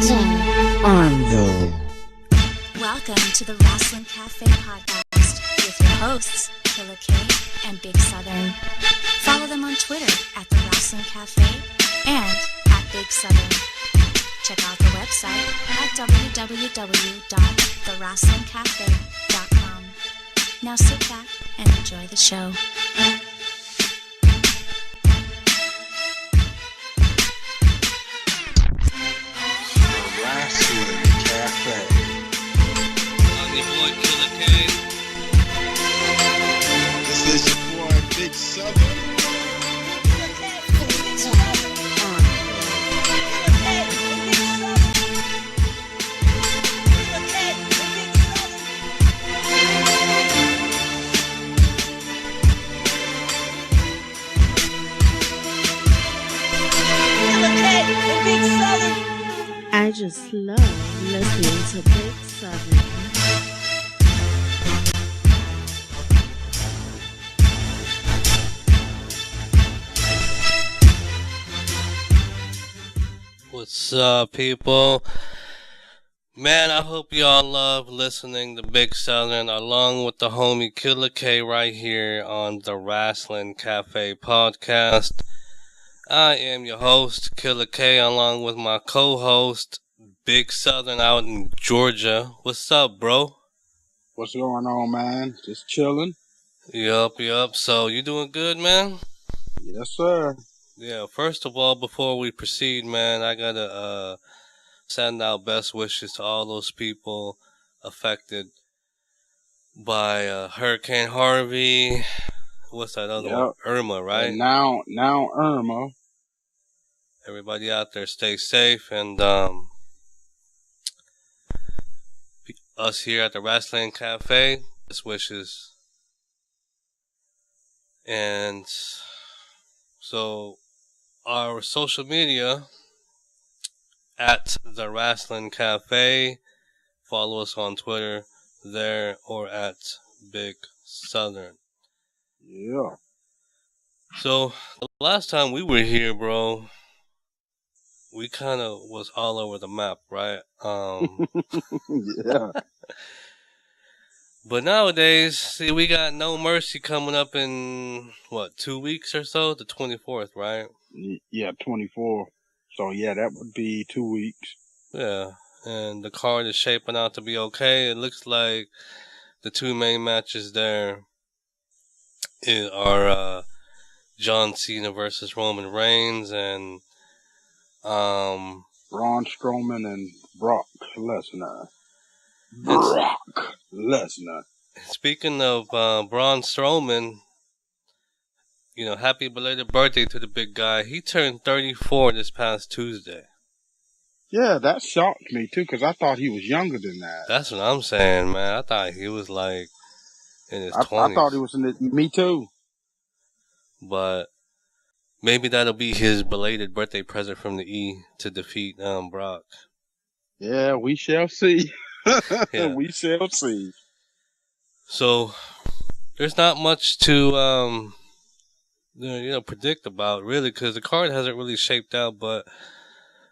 Welcome to the Rasslin Cafe podcast with your hosts, Killer K and Big Southern. Follow them on Twitter at the Rasslin Cafe and at Big Southern. Check out the website at www.theraslincafe.com. Now sit back and enjoy the show. Rasslin Cafe. I'm your boy Killer K. This is your boy Big Southern. I just love listening to Big Southern. What's up, people? Man, I hope y'all love listening to Big Southern along with the homie Killer K right here on the Rasslin Cafe podcast. I am your host, Killer K, along with my co-host, Big Southern out in Georgia. What's up, bro? What's going on, man? Just chilling. Yup. So, you doing good, man? Yes, sir. Yeah, first of all, before we proceed, man, I gotta send out best wishes to all those people affected by Hurricane Harvey. What's that other one? Irma, right? And now Irma. Everybody out there, stay safe, and us here at the Rasslin Cafe, best wishes. And so, our social media at the Rasslin Cafe. Follow us on Twitter there or at Big Southern. Yeah. So, the last time we were here, bro, we kind of was all over the map, right? Yeah. But nowadays, see, we got No Mercy coming up in, 2 weeks or so? The 24th, right? Yeah, 24. So, yeah, that would be 2 weeks. Yeah, and the card is shaping out to be okay. It looks like the two main matches there are John Cena versus Roman Reigns and Braun Strowman and Brock Lesnar. Speaking of Braun Strowman, happy belated birthday to the big guy. He turned 34 this past Tuesday. Yeah, that shocked me, too, because I thought he was younger than that. That's what I'm saying, man. I thought he was, in his 20s. I thought he was me, too. But maybe that'll be his belated birthday present from the E to defeat Brock. Yeah, we shall see. Yeah. We shall see. So, there's not much to, predict about, really, because the card hasn't really shaped out, but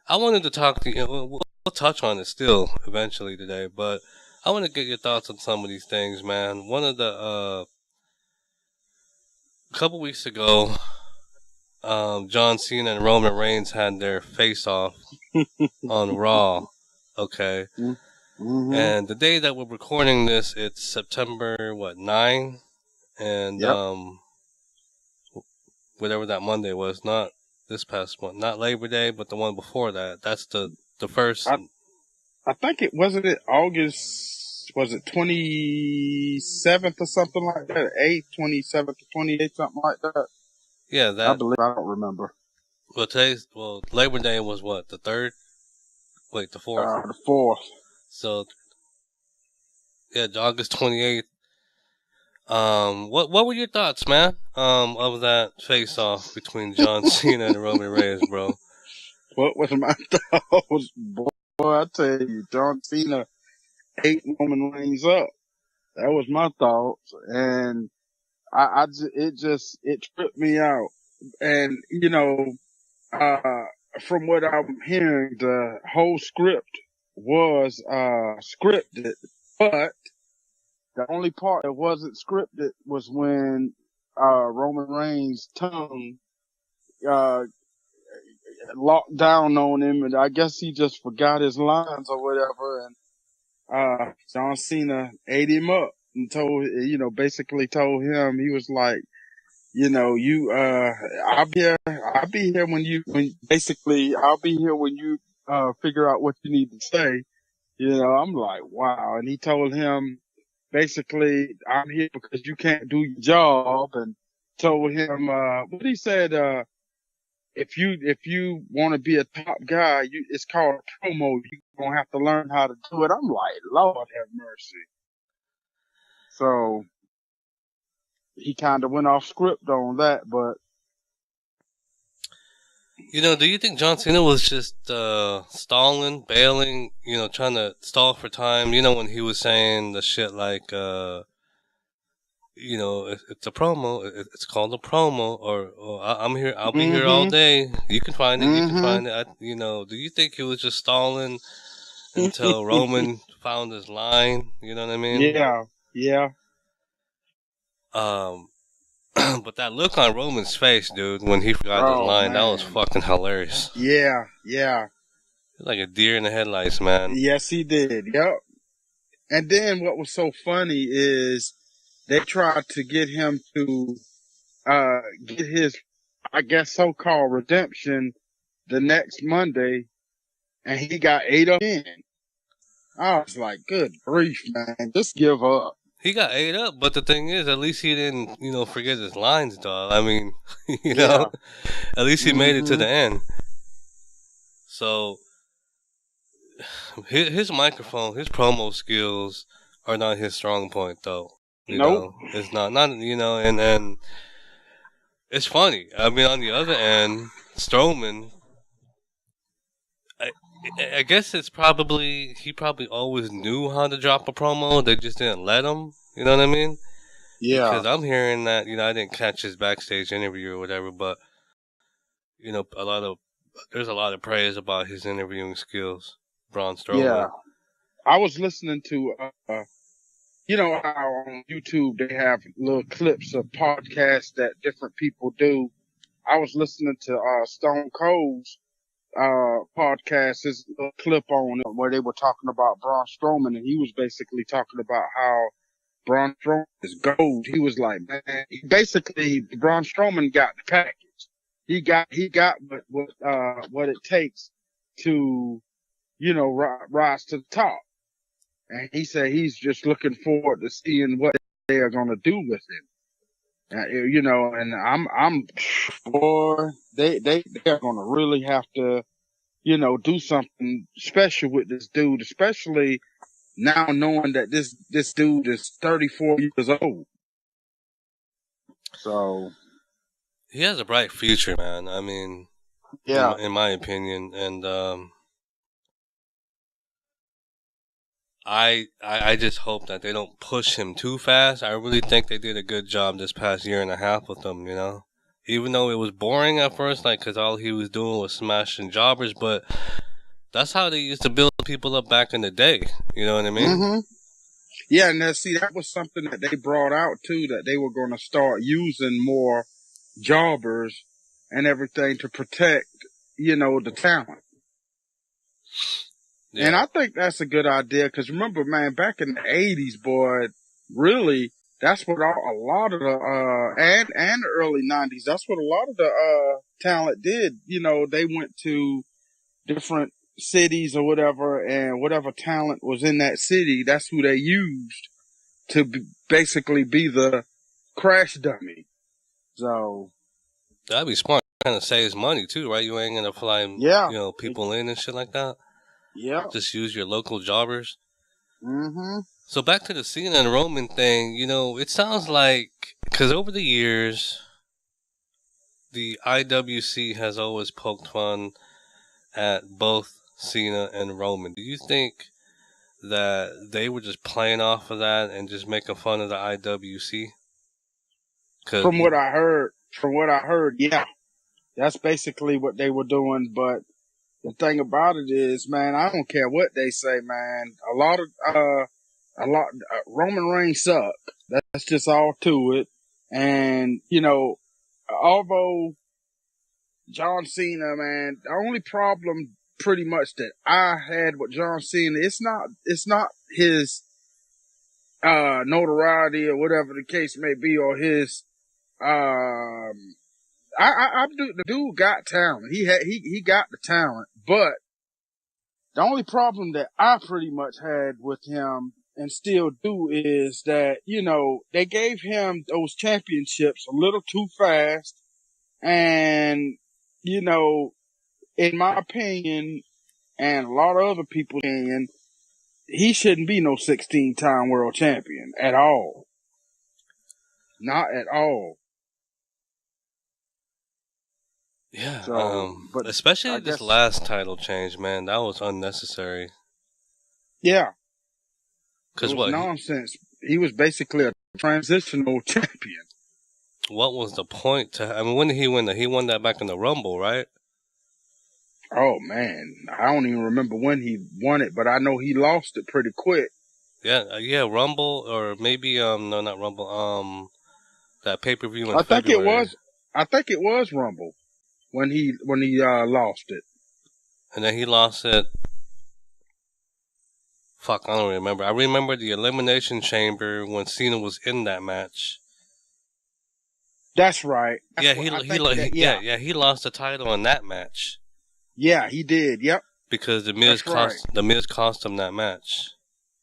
I wanted to talk to you. We'll touch on it still eventually today, but I want to get your thoughts on some of these things, man. One of the, a couple weeks ago, John Cena and Roman Reigns had their face-off on Raw, okay? Mm-hmm. And the day that we're recording this, it's September, 9? And, Yep. Whatever that Monday was, not this past one, not Labor Day, but the one before that. That's the first. I think it wasn't it August. Was it 27th or something like that? 8th, 27th, or 28th, something like that. Yeah, that. I believe. I don't remember. Well, Labor Day was what, the 3rd? Wait, the 4th. The 4th. So, yeah, August 28th. What were your thoughts, man? Of that face-off between John Cena and Roman Reigns, bro? What was my thoughts? Boy, I tell you, John Cena ate Roman Reigns up. That was my thoughts. And it tripped me out. And, from what I'm hearing, the whole script was scripted, but the only part that wasn't scripted was when Roman Reigns' tongue uh locked down on him, and I guess he just forgot his lines or whatever, and John Cena ate him up and basically told him, he was like, I'll be here I'll be here when you figure out what you need to say. I'm like, wow. And he told him, basically, I'm here because you can't do your job, and told him, what he said, if you want to be a top guy, it's called a promo. You're going to have to learn how to do it. I'm like, Lord have mercy. So he kind of went off script on that, but Do you think John Cena was just stalling, bailing, trying to stall for time? When he was saying the shit like, it's a promo. It's called a promo, or I'm here. I'll be here all day. You can find it. You can find it. Do you think he was just stalling until Roman found his line? You know what I mean? Yeah. But that look on Roman's face, dude, when he forgot his line, man. that was fucking hilarious. Yeah. Like a deer in the headlights, man. Yes, he did. Yep. And then what was so funny is they tried to get him to get his, I guess, so-called redemption the next Monday, and he got 8 up in. I was like, good grief, man, just give up. He got ate up, but the thing is, at least he didn't, forget his lines, dog. I mean, at least he made it to the end. So, his microphone, his promo skills are not his strong point, though. Nope. It's not, and it's funny. I mean, on the other end, Strowman, I guess he probably always knew how to drop a promo. They just didn't let him. You know what I mean? Yeah. Because I'm hearing that, I didn't catch his backstage interview or whatever, but, there's a lot of praise about his interviewing skills, Braun Strowman. Yeah. I was listening to, how on YouTube they have little clips of podcasts that different people do. I was listening to, Stone Cold's podcast, his little clip on it where they were talking about Braun Strowman, and he was basically talking about how Braun Strowman is gold. He was like, man, basically Braun Strowman got the package. He got what it takes to, rise to the top. And he said he's just looking forward to seeing what they are going to do with him. And they are going to really have to, do something special with this dude, especially now knowing that this dude is 34 years old. So he has a bright future, man. I mean, yeah, in my opinion, and I just hope that they don't push him too fast. I really think they did a good job this past year and a half with him, Even though it was boring at first, because all he was doing was smashing jobbers, but that's how they used to build people up back in the day. You know what I mean? Yeah, and that was something that they brought out too, that they were going to start using more jobbers and everything to protect, the talent. Yeah. And I think that's a good idea, because remember, man, back in the 80s, boy, really, that's what a lot of the, and the early 90s, that's what a lot of the, talent did. They went to different cities or whatever, and whatever talent was in that city, that's who they used to basically be the crash dummy. So that'd be smart. Kind of saves money too, right? You ain't gonna fly, people in and shit like that. Yeah. Just use your local jobbers. So back to the Cena and Roman thing, it sounds like, because over the years, the IWC has always poked fun at both Cena and Roman. Do you think that they were just playing off of that and just making fun of the IWC? From what I heard, yeah. That's basically what they were doing. But the thing about it is, man, I don't care what they say, man. Roman Reigns suck. That's just all to it. And, although John Cena, man, the only problem pretty much that I had with John Cena, it's not his, notoriety or whatever the case may be, or his, the dude got talent. He got the talent, but the only problem that I pretty much had with him and still do is that, they gave him those championships a little too fast. And, in my opinion, and a lot of other people's opinion, he shouldn't be no 16-time world champion at all. Not at all. Yeah, but especially this last title change, man, that was unnecessary. Yeah. Because nonsense. He was basically a transitional champion. What was the point when did he win that? He won that back in the Rumble, right? Oh, man. I don't even remember when he won it, but I know he lost it pretty quick. Yeah, Rumble, or maybe, no, not Rumble, that pay-per-view in February. I think it was Rumble when he lost it. And then he lost it. Fuck, I don't remember. I remember the Elimination Chamber when Cena was in that match. That's right. He lost the title in that match. Yeah, he did. Yep. Because the Miz cost him that match.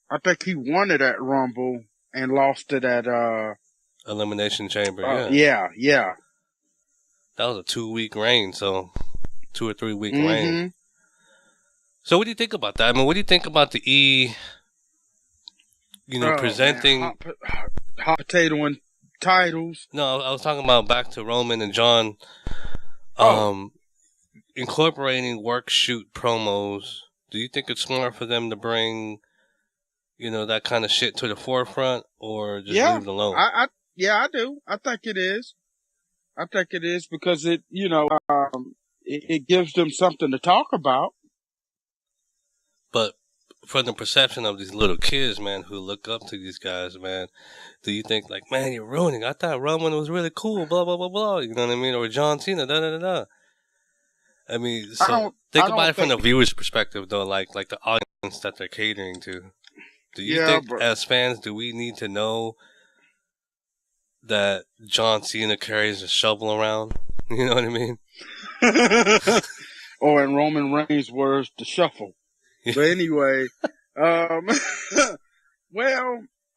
I think he won it at Rumble and lost it at Elimination Chamber. Yeah. That was a 2-week reign, so 2 or 3 week reign. So what do you think about that? I mean, what do you think about the presenting hot potato and titles? No, I was talking about back to Roman and John, incorporating work shoot promos. Do you think it's smart for them to bring, that kind of shit to the forefront, or just leave it alone? I do. I think it is. I think it is because it gives them something to talk about. But from the perception of these little kids, man, who look up to these guys, man, do you think, like, man, you're ruining? I thought Roman was really cool, blah, blah, blah, blah, you know what I mean? Or John Cena, da-da-da-da. I mean, so think about it from the viewer's perspective, though, like the audience that they're catering to. Do you think, as fans, do we need to know that John Cena carries a shovel around? You know what I mean? Or in Roman Reigns' words, the shuffle. But anyway, well,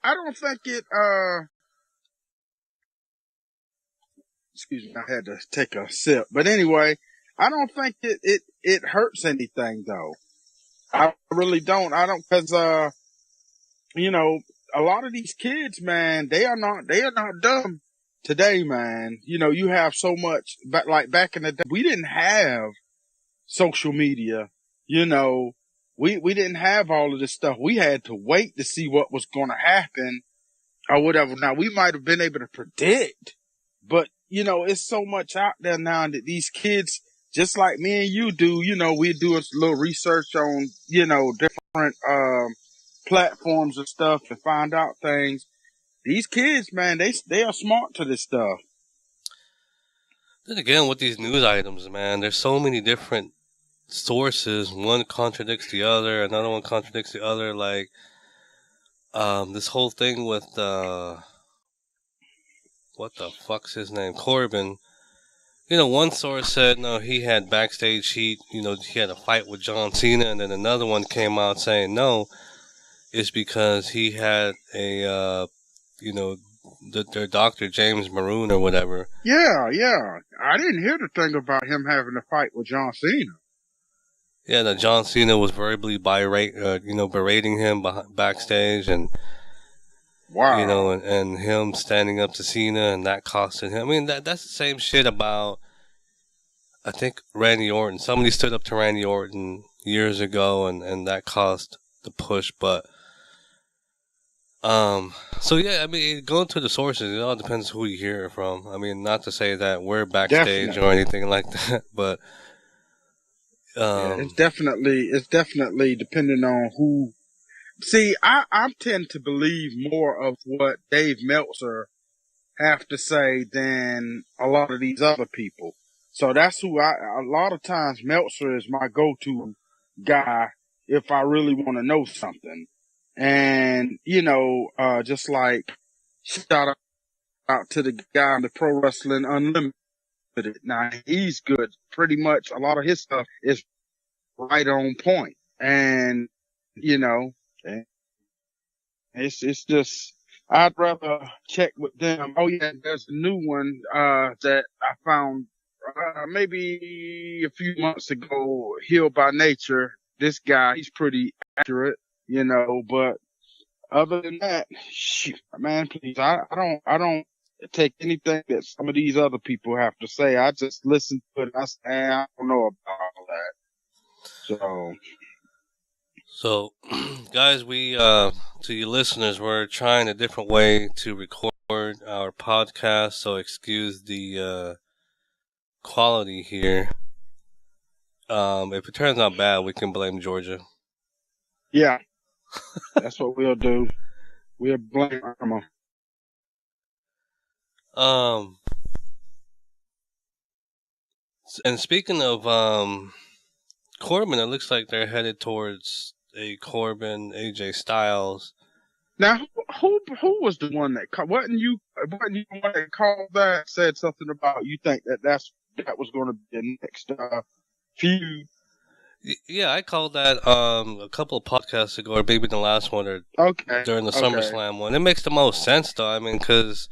I don't think it, excuse me, I had to take a sip. But anyway, I don't think it hurts anything, though. I really don't. I don't, cause, a lot of these kids, man, they are not dumb today, man. You have so much, but like back in the day, we didn't have social media, We didn't have all of this stuff. We had to wait to see what was going to happen or whatever. Now, we might have been able to predict, but, it's so much out there now that these kids, just like me and you do, we do a little research on, different, platforms and stuff and find out things. These kids, man, they are smart to this stuff. Then again, with these news items, man, there's so many different sources. One contradicts the other, another one contradicts the other. Like, this whole thing with, what the fuck's his name? Corbin. One source said, no, he had backstage heat, he had a fight with John Cena, and then another one came out saying, no, it's because he had a, their doctor, James Maroon or whatever. Yeah. I didn't hear the thing about him having a fight with John Cena. Yeah, that John Cena was verbally berating him backstage, and wow, and him standing up to Cena, and that costed him. I mean, that's the same shit about, I think, Randy Orton. Somebody stood up to Randy Orton years ago, and that cost the push. But So yeah, I mean, going to the sources, it all depends who you hear it from. I mean, not to say that we're backstage or Definitely. anything like that, but Yeah, um, it's definitely depending on who. See, I tend to believe more of what Dave Meltzer have to say than a lot of these other people. So that's who a lot of times Meltzer is my go-to guy if I really want to know something. And, just like shout out to the guy on the Pro Wrestling Unlimited. Now he's good. Pretty much a lot of his stuff is right on point. And, you know, it's just I'd rather check with them. Oh yeah, there's a new one that I found maybe a few months ago. Healed by Nature. This guy, he's pretty accurate, But other than that, shoot, man, please, I don't take anything that some of these other people have to say. I just listen to it. And I say, I don't know about all that. So so guys, we to you listeners, we're trying a different way to record our podcast, so excuse the quality here. If it turns out bad, we can blame Georgia. yeah, that's what we'll do. We'll blame Irma. Um, and speaking of Corbin, it looks like they're headed towards a Corbin AJ Styles. Now, who was the one that wasn't you the one that called that said something about you think that was going to be the next feud? Yeah, I called that a couple of podcasts ago, or maybe the last one, or Okay, during the okay, SummerSlam one. It makes the most sense, though. I mean, because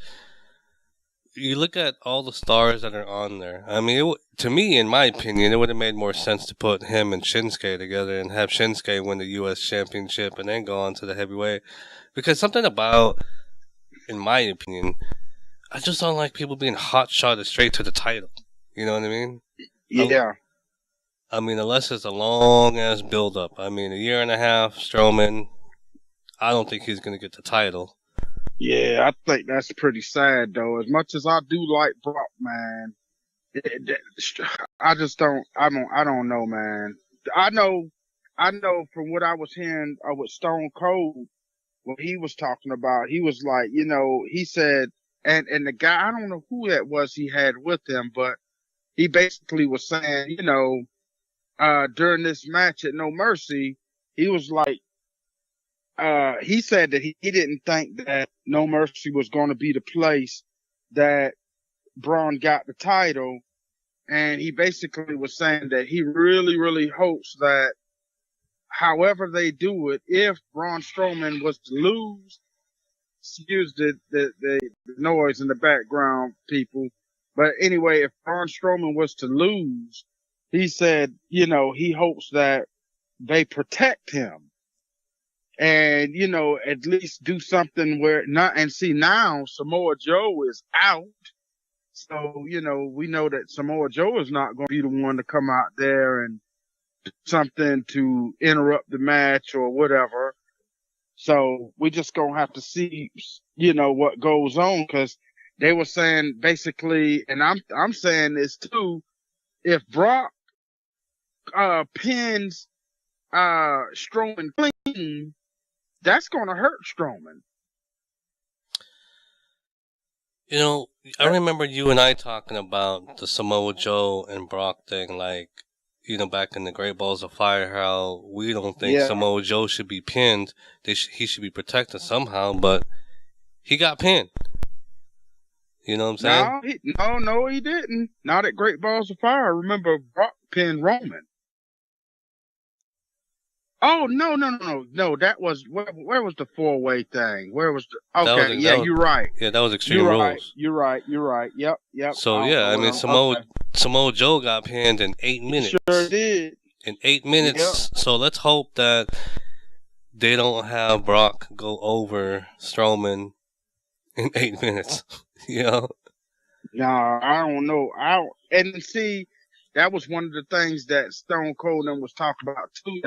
you look at all the stars that are on there. I mean, to me, in my opinion, it would have made more sense to put him and Shinsuke together and have Shinsuke win the U.S. Championship and then go on to the heavyweight. Because something about, in my opinion, I just don't like people being hot shotted straight to the title. You know what I mean? yeah. I mean, unless it's a long ass build up. I mean, a year and a half, Strowman. I don't think he's going to get the title. Yeah, I think that's pretty sad though. As much as I do like Brock, man, I just don't. I don't know, man. I know from what I was hearing with Stone Cold, what he was talking about. He was like, he said, and the guy, I don't know who that was he had with him, but he basically was saying, during this match at No Mercy, he was like, he said that he didn't think that No Mercy was going to be the place that Braun got the title. And he basically was saying that he really, really hopes that however they do it, if Braun Strowman was to lose, excuse the noise in the background, people. But anyway, if Braun Strowman was to lose, he said, he hopes that they protect him and, at least do something where not, and see now Samoa Joe is out. So, we know that Samoa Joe is not going to be the one to come out there and do something to interrupt the match or whatever. So we just going to have to see, what goes on because they were saying basically, and I'm saying this too, if Brock, pins, Strowman clean, that's going to hurt Strowman. You know, I remember you and I talking about the Samoa Joe and Brock thing, like, back in the Great Balls of Fire, how we don't think Samoa Joe should be pinned. He should be protected somehow, but he got pinned. You know what I'm saying? No, he didn't. Not at Great Balls of Fire. Remember, Brock pinned Roman. Oh, no. That was, where was the 4-way thing? Where was the, okay, you're right. Yeah, that was Extreme Rules. You're right. Yep. So, yeah, I mean, Samoa Joe got pinned in 8 minutes. He sure did. In 8 minutes. Yep. So let's hope that they don't have Brock go over Strowman in 8 minutes. No, I don't know. And see, that was one of the things that Stone Cold was talking about too.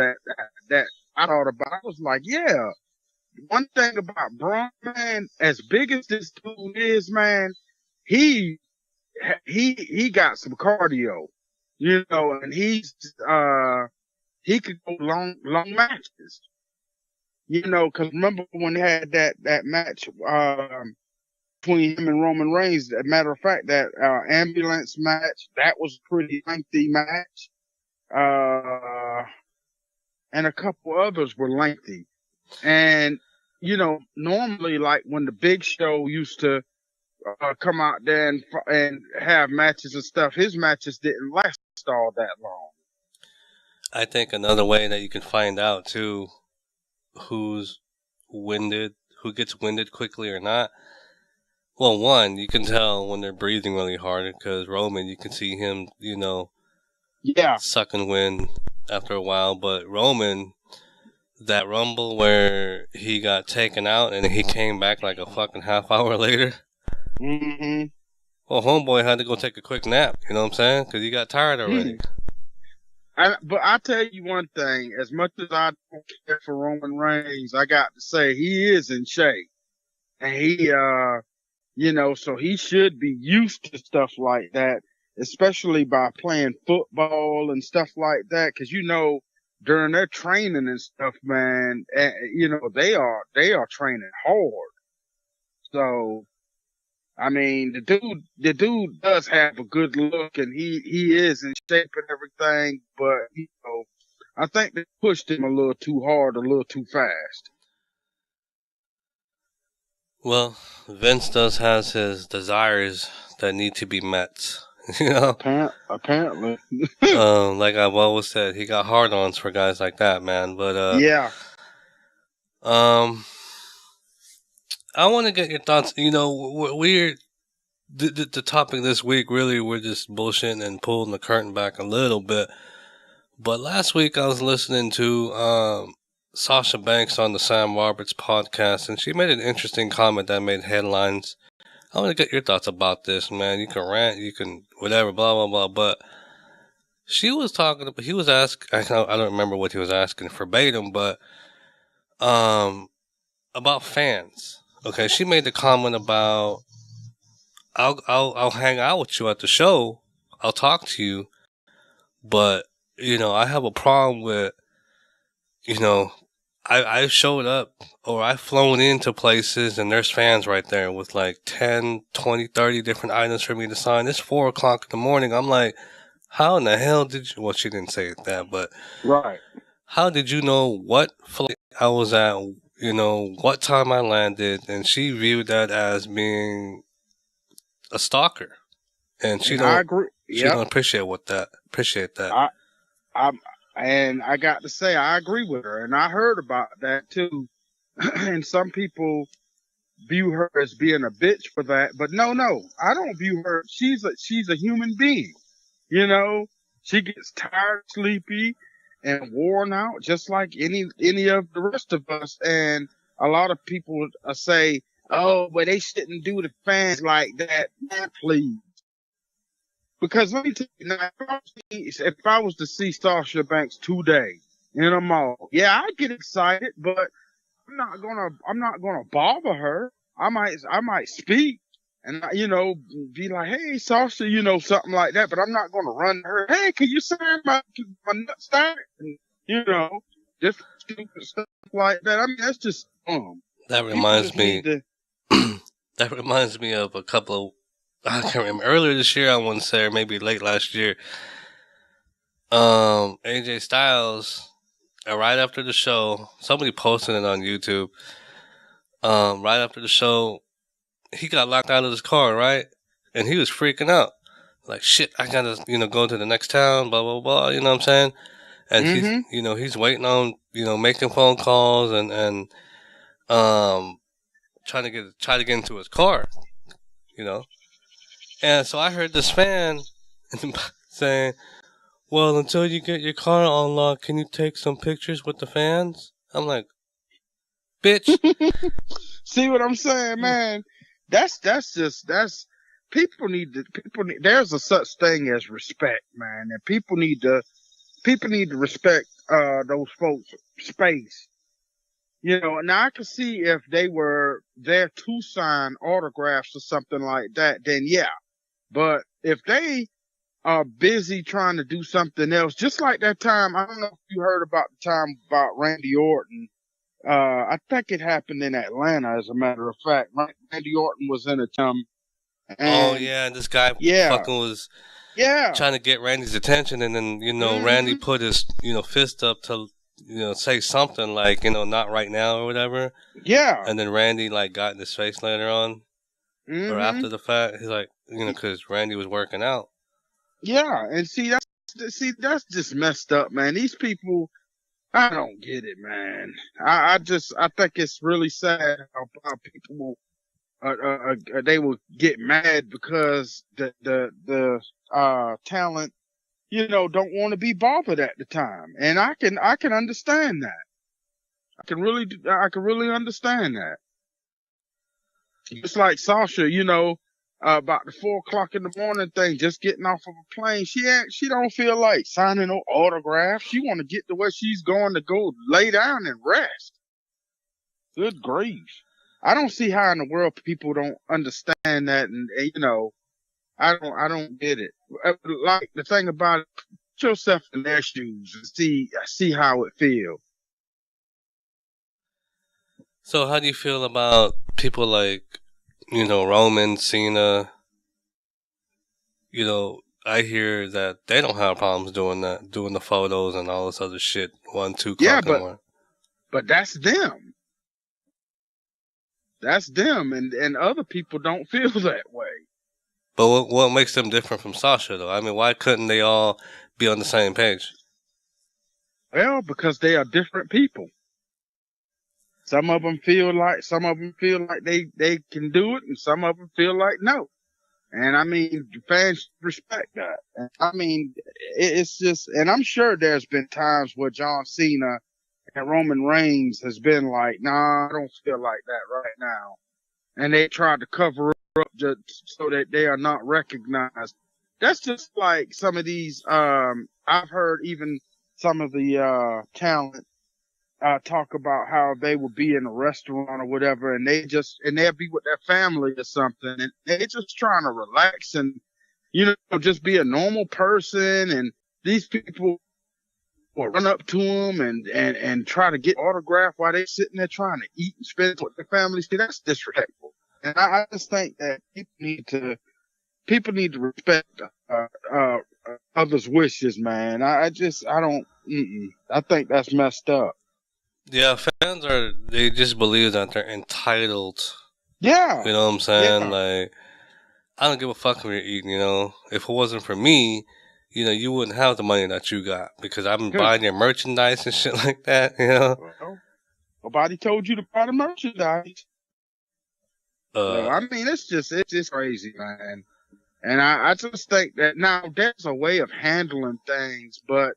That I thought about. I was like, yeah, one thing about Braun, man, as big as this dude is, man, he got some cardio, you know, and he could go long matches, you know, cause remember when they had that match, between him and Roman Reigns, as a matter of fact, that, ambulance match, that was a pretty lengthy match, and a couple others were lengthy. And, you know, normally, like when the Big Show used to come out there and have matches and stuff, his matches didn't last all that long. I think another way that you can find out too who's winded, who gets winded quickly or not. Well, one, you can tell when they're breathing really hard because Roman, you can see him, you know, Yeah, sucking wind after a while. But Roman, that Rumble where he got taken out and he came back like a fucking half hour later. mm-hmm. Well, homeboy had to go take a quick nap. You know what I'm saying? Because he got tired already. But I'll tell you one thing, as much as I don't care for Roman Reigns, I got to say he is in shape. And he, you know, so he should be used to stuff like that, especially by playing football and stuff like that. Cause you know, during their training and stuff, man, you know, they are training hard. So, I mean, the dude does have a good look and he is in shape and everything, but, you know, I think they pushed him a little too hard, a little too fast. Well, Vince does has his desires that need to be met. You know? Apparently. Like I've always said, he got hard-ons for guys like that, man. But, yeah. I want to get your thoughts. You know, we're the topic this week. Really, we're just bullshitting and pulling the curtain back a little bit. But last week, I was listening to Sasha Banks on the Sam Roberts podcast, and she made an interesting comment that made headlines. I want to get your thoughts about this, man. You can rant, you can whatever, blah blah blah. But she was talking. He was asking. I don't remember what he was asking verbatim, but about fans. Okay, she made the comment about I'll hang out with you at the show. I'll talk to you, but you know I have a problem with, you know, I showed up or I've flown into places and there's fans right there with like 10, 20, 30 different items for me to sign. It's 4 o'clock in the morning. I'm like, how in the hell did you? Well, she didn't say that, but Right. How did you know what flight I was at? You know, what time I landed, and she viewed that as being a stalker, and I agree. She Yep. don't appreciate that. And I got to say, I agree with her, and I heard about that too. And some people view her as being a bitch for that, but no, I don't view her. She's a human being. You know, she gets tired, sleepy, and worn out, just like any of the rest of us. And a lot of people say, "Oh, but they shouldn't do the fans like that." Man, please. Because let me tell you, now, if I was to see Sasha Banks today in a mall, yeah, I'd get excited, but I'm not gonna bother her. I might speak and, you know, be like, "Hey, Sasha," you know, something like that. But I'm not gonna run to her. "Hey, can you sign my nutsack?" And, you know, just stupid stuff like that. I mean, that's just That reminds me. That reminds me of a couple of. I can't remember. Earlier this year, I want to say, or maybe late last year, AJ Styles, right after the show, somebody posted it on YouTube. Right after the show, he got locked out of his car, right? And he was freaking out. Like, shit, I gotta, you know, go to the next town, blah, blah, blah, you know what I'm saying? And he's, you know, he's waiting on, you know, making phone calls and trying to get into his car, you know? And so I heard this fan saying, "Well, until you get your car unlocked, can you take some pictures with the fans?" I'm like, "Bitch." See what I'm saying, man? That's people need, there's a such thing as respect, man. And people need to respect, those folks' space. Now I could see if they were there to sign autographs or something like that, then yeah. But if they are busy trying to do something else, just like that time, I don't know if you heard about the time about Randy Orton. I think it happened in Atlanta, as a matter of fact. Randy Orton was in a Oh and yeah, this guy yeah, fucking was yeah, trying to get Randy's attention, and then Randy hmm put his fist up to say something like not right now or whatever, yeah, and then Randy like got in his face later on or hmm after the fact. He's like because Randy was working out. yeah. And that's just messed up, man. These people, I don't get it, man. I think it's really sad how people they will get mad because the talent don't want to be bothered at the time, and I can understand that. I can really understand that. Just like Sasha, about the 4 o'clock in the morning thing, just getting off of a plane. She don't feel like signing no autographs. She want to get to where she's going to go lay down and rest. Good grief. I don't see how in the world people don't understand that, and I don't get it. Like the thing about it, put yourself in their shoes and see how it feels. So how do you feel about people like Roman, Cena? I hear that they don't have problems doing that, doing the photos and all this other shit 1, 2 Yeah, o'clock in the morning. but that's them. That's them, and other people don't feel that way. But what makes them different from Sasha, though? I mean, why couldn't they all be on the same page? Well, because they are different people. Some of them feel like they can do it, and some of them feel like no. And I mean, fans respect that. And I mean, it's just, and I'm sure there's been times where John Cena and Roman Reigns has been like, nah, I don't feel like that right now. And they tried to cover up just so that they are not recognized. That's just like some of these, I've heard even some of the, talent, talk about how they would be in a restaurant or whatever, and they'll be with their family or something, and they just trying to relax and just be a normal person, and these people will run up to them and try to get autograph while they sitting there trying to eat and spend with their families. See, that's disrespectful, and I just think that people need to respect others' wishes, man. I don't. I think that's messed up. Yeah, fans they just believe that they're entitled. Yeah. You know what I'm saying? Yeah. Like, I don't give a fuck what you're eating, If it wasn't for me, you wouldn't have the money that you got because I've been buying your merchandise and shit like that, Well, nobody told you to buy the merchandise. So, I mean, it's just crazy, man. And I just think that now there's a way of handling things, but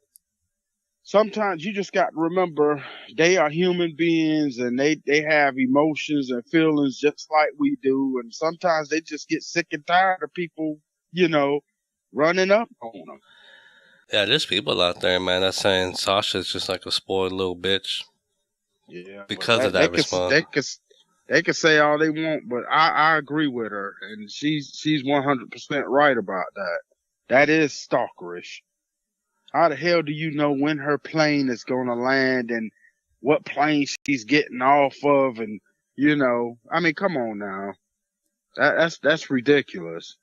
sometimes you just got to remember they are human beings and they have emotions and feelings just like we do. And sometimes they just get sick and tired of people, running up on them. Yeah, there's people out there, man, that's saying Sasha's just like a spoiled little bitch. Yeah. Because of that response. They can say all they want, but I agree with her. And she's 100% right about that. That is stalkerish. How the hell do you know when her plane is going to land and what plane she's getting off of? And, I mean, come on now. That's ridiculous.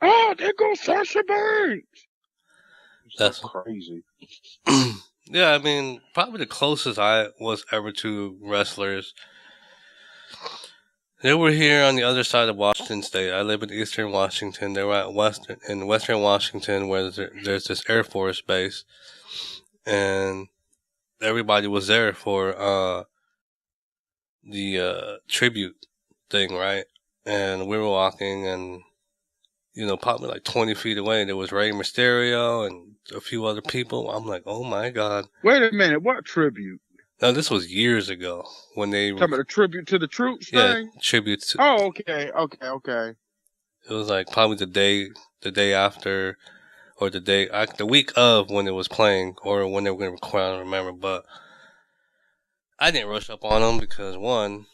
Oh, there goes Sasha Banks. That's crazy. Yeah, I mean, probably the closest I was ever to wrestlers. They were here on the other side of Washington State. I live in Eastern Washington. They were in Western Washington, where there's this Air Force base, and everybody was there for the tribute thing, right? And we were walking, and probably like 20 feet away, there was Rey Mysterio and a few other people. I'm like, oh my god! Wait a minute, what tribute? No, this was years ago when they talking about a tribute to the troops thing. Yeah, tribute to. Oh, okay. It was like probably the day after, or the week of when it was playing, or when they were going to record. I don't remember, but I didn't rush up on him because one,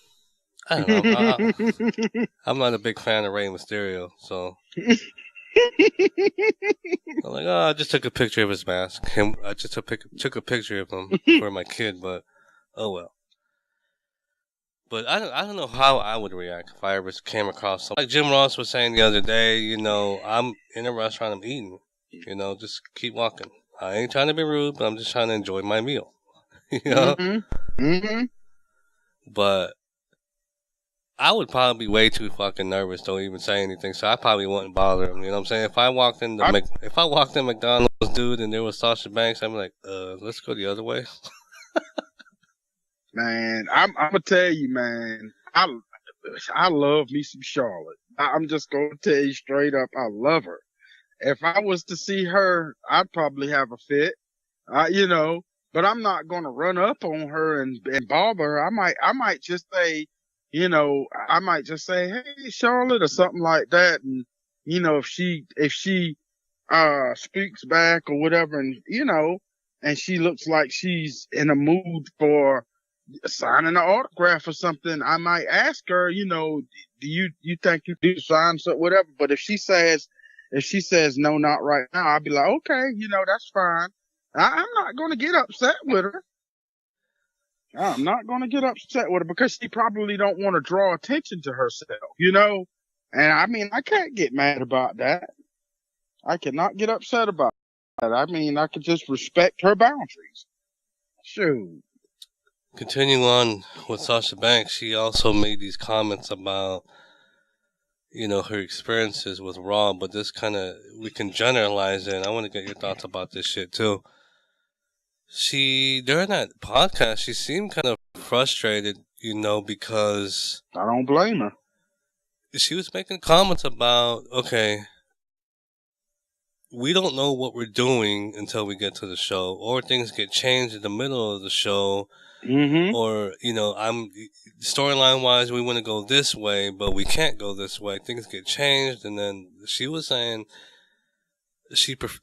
I don't know. I'm not a big fan of Rey Mysterio, so I'm like, oh, I just took a picture of his mask. I just took a picture of him for my kid, but oh well. But I don't know how I would react if I ever came across something. Like Jim Ross was saying the other day, I'm in a restaurant, I'm eating. Just keep walking. I ain't trying to be rude, but I'm just trying to enjoy my meal. But I would probably be way too fucking nervous to even say anything, so I probably wouldn't bother him. You know what I'm saying? If I walked in McDonald's, dude, and there was Sasha Banks, I'm like, let's go the other way. Man, I'm gonna tell you, man. I love me some Charlotte. I'm just gonna tell you straight up, I love her. If I was to see her, I'd probably have a fit. But I'm not gonna run up on her and bother her. I might just say, I might just say, hey, Charlotte, or something like that. And, if she speaks back or whatever, and, and she looks like she's in a mood for signing an autograph or something, I might ask her, do you think you do sign something, whatever. But if she says no, not right now, I'll be like, okay, that's fine. I'm not going to get upset with her. I'm not going to get upset with her because she probably don't want to draw attention to herself, And I mean, I can't get mad about that. I cannot get upset about that. I mean, I could just respect her boundaries. Shoot. Continuing on with Sasha Banks, she also made these comments about, her experiences with Raw, but this we can generalize it, and I want to get your thoughts about this shit too. During that podcast, she seemed kind of frustrated, because I don't blame her. She was making comments about, okay, we don't know what we're doing until we get to the show, or things get changed in the middle of the show. Mm-hmm. Or, I'm storyline wise, we want to go this way, but we can't go this way. Things get changed. And then she was saying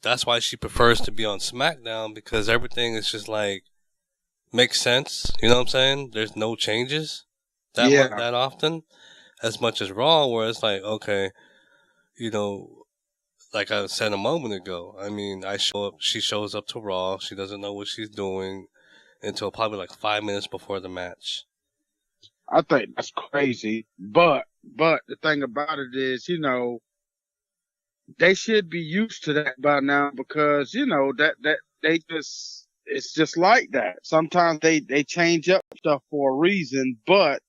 that's why she prefers to be on SmackDown, because everything is just like, makes sense. You know what I'm saying? There's no changes that often as much as Raw, where it's like, okay, like I said a moment ago, I mean, she shows up to Raw. She doesn't know what she's doing until probably like 5 minutes before the match. I think that's crazy. But the thing about it is, they should be used to that by now, because, that they just, it's just like that. Sometimes they change up stuff for a reason, but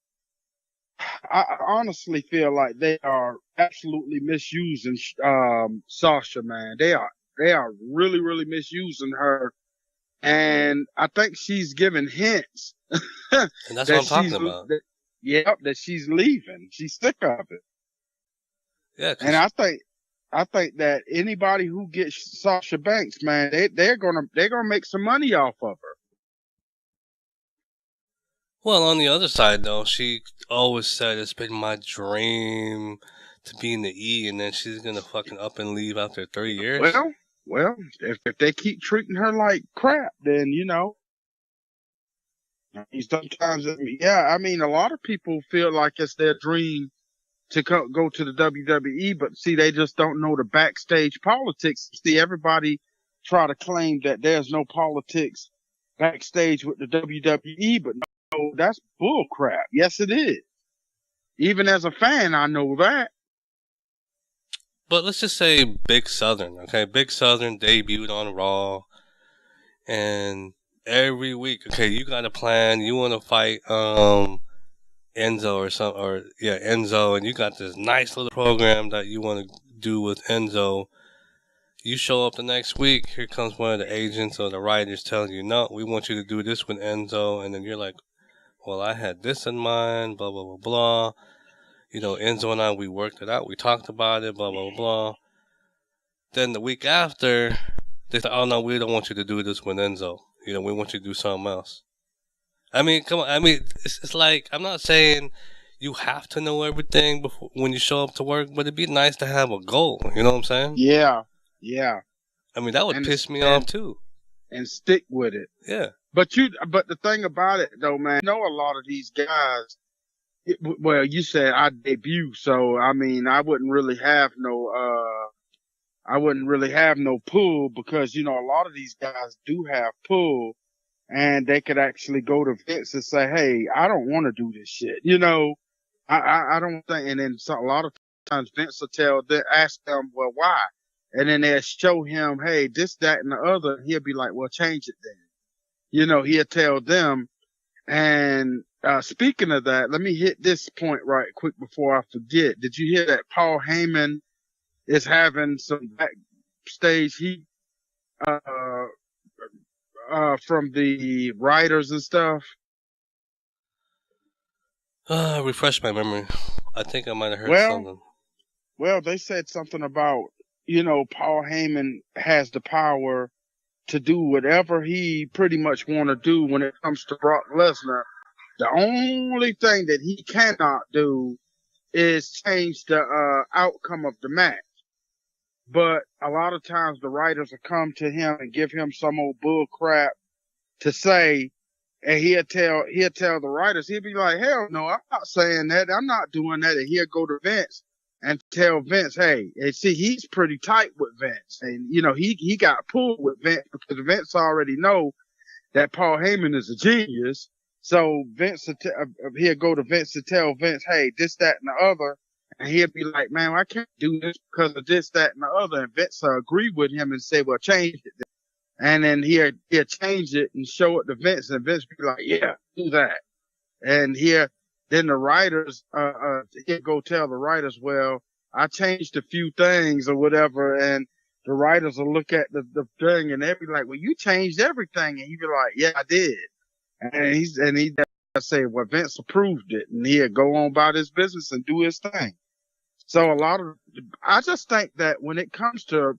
I honestly feel like they are absolutely misusing, Sasha, man. They are really, really misusing her. And I think she's giving hints. And that's what I'm talking about. That she's leaving. She's sick of it. Yeah. And I think that anybody who gets Sasha Banks, man, they're gonna make some money off of her. Well, on the other side, though, she always said it's been my dream to be in the E, and then she's gonna fucking up and leave after 3 years. Well, if they keep treating her like crap, then, sometimes, I mean, a lot of people feel like it's their dream to go to the WWE, but see, they just don't know the backstage politics. See, everybody try to claim that there's no politics backstage with the WWE, but no, that's bull crap. Yes, it is. Even as a fan, I know that. But let's just say Big Southern, okay? Big Southern debuted on Raw, and every week, okay, you got a plan, you want to fight Enzo Enzo, and you got this nice little program that you want to do with Enzo. You show up the next week, here comes one of the agents or the writers telling you, no, we want you to do this with Enzo, and then you're like, well, I had this in mind, blah, blah, blah, blah. Enzo and I, we worked it out. We talked about it, blah, blah, blah. Then the week after, they said, oh, no, we don't want you to do this with Enzo. We want you to do something else. I mean, come on. I mean, it's like, I'm not saying you have to know everything when you show up to work, but it'd be nice to have a goal. You know what I'm saying? Yeah. I mean, that would piss me off, too. And stick with it. Yeah. but the thing about it though, man, you know, a lot of these guys, well, you said I debut, so I mean, I wouldn't really have no pull because, you know, a lot of these guys do have pull and they could actually go to Vince and say, hey, I don't want to do this shit. You know, I don't think, and then a lot of times Vince will ask them, well, why? And then they'll show him, hey, this, that, and the other. He'll be like, well, change it then. You know, he'll tell them. And, speaking of that, let me hit this point right quick before I forget. Did you hear that Paul Heyman is having some backstage heat, from the writers and stuff? Refresh my memory. I think I might have heard something. Well, they said something about, you know, Paul Heyman has the power to do whatever he pretty much want to do when it comes to Brock Lesnar. The only thing that he cannot do is change the outcome of the match. But a lot of times the writers will come to him and give him some old bull crap to say, and he'll tell the writers, he'll be like, hell no, I'm not saying that. I'm not doing that. And he'll go to Vince and tell Vince, hey, and see, he's pretty tight with Vince. And, you know, he got pulled with Vince because Vince already know that Paul Heyman is a genius. So Vince, he'll go to Vince to tell Vince, hey, this, that, and the other. And he'll be like, man, I can't do this because of this, that, and the other. And Vince will agree with him and say, well, change it. And then he'll change it and show it to Vince. And Vince be like, yeah, do that. And then the writers, he'll go tell the writers, well, I changed a few things or whatever. And the writers will look at the thing and they'll be like, well, you changed everything. And he'll be like, yeah, I did. And he'd say, well, Vince approved it. And he'll go on about his business and do his thing. So I just think that when it comes to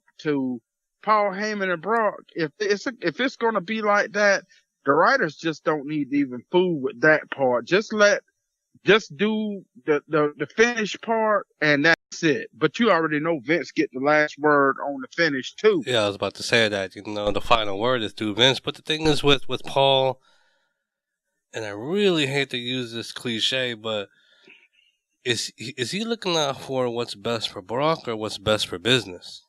Paul Heyman and Brock, if it's going to be like that, the writers just don't need to even fool with that part. Just do the finish part and that's it. But you already know Vince get the last word on the finish too. Yeah, I was about to say that, you know, the final word is due Vince. But the thing is with Paul, and I really hate to use this cliche, but is he looking out for what's best for Brock or what's best for business?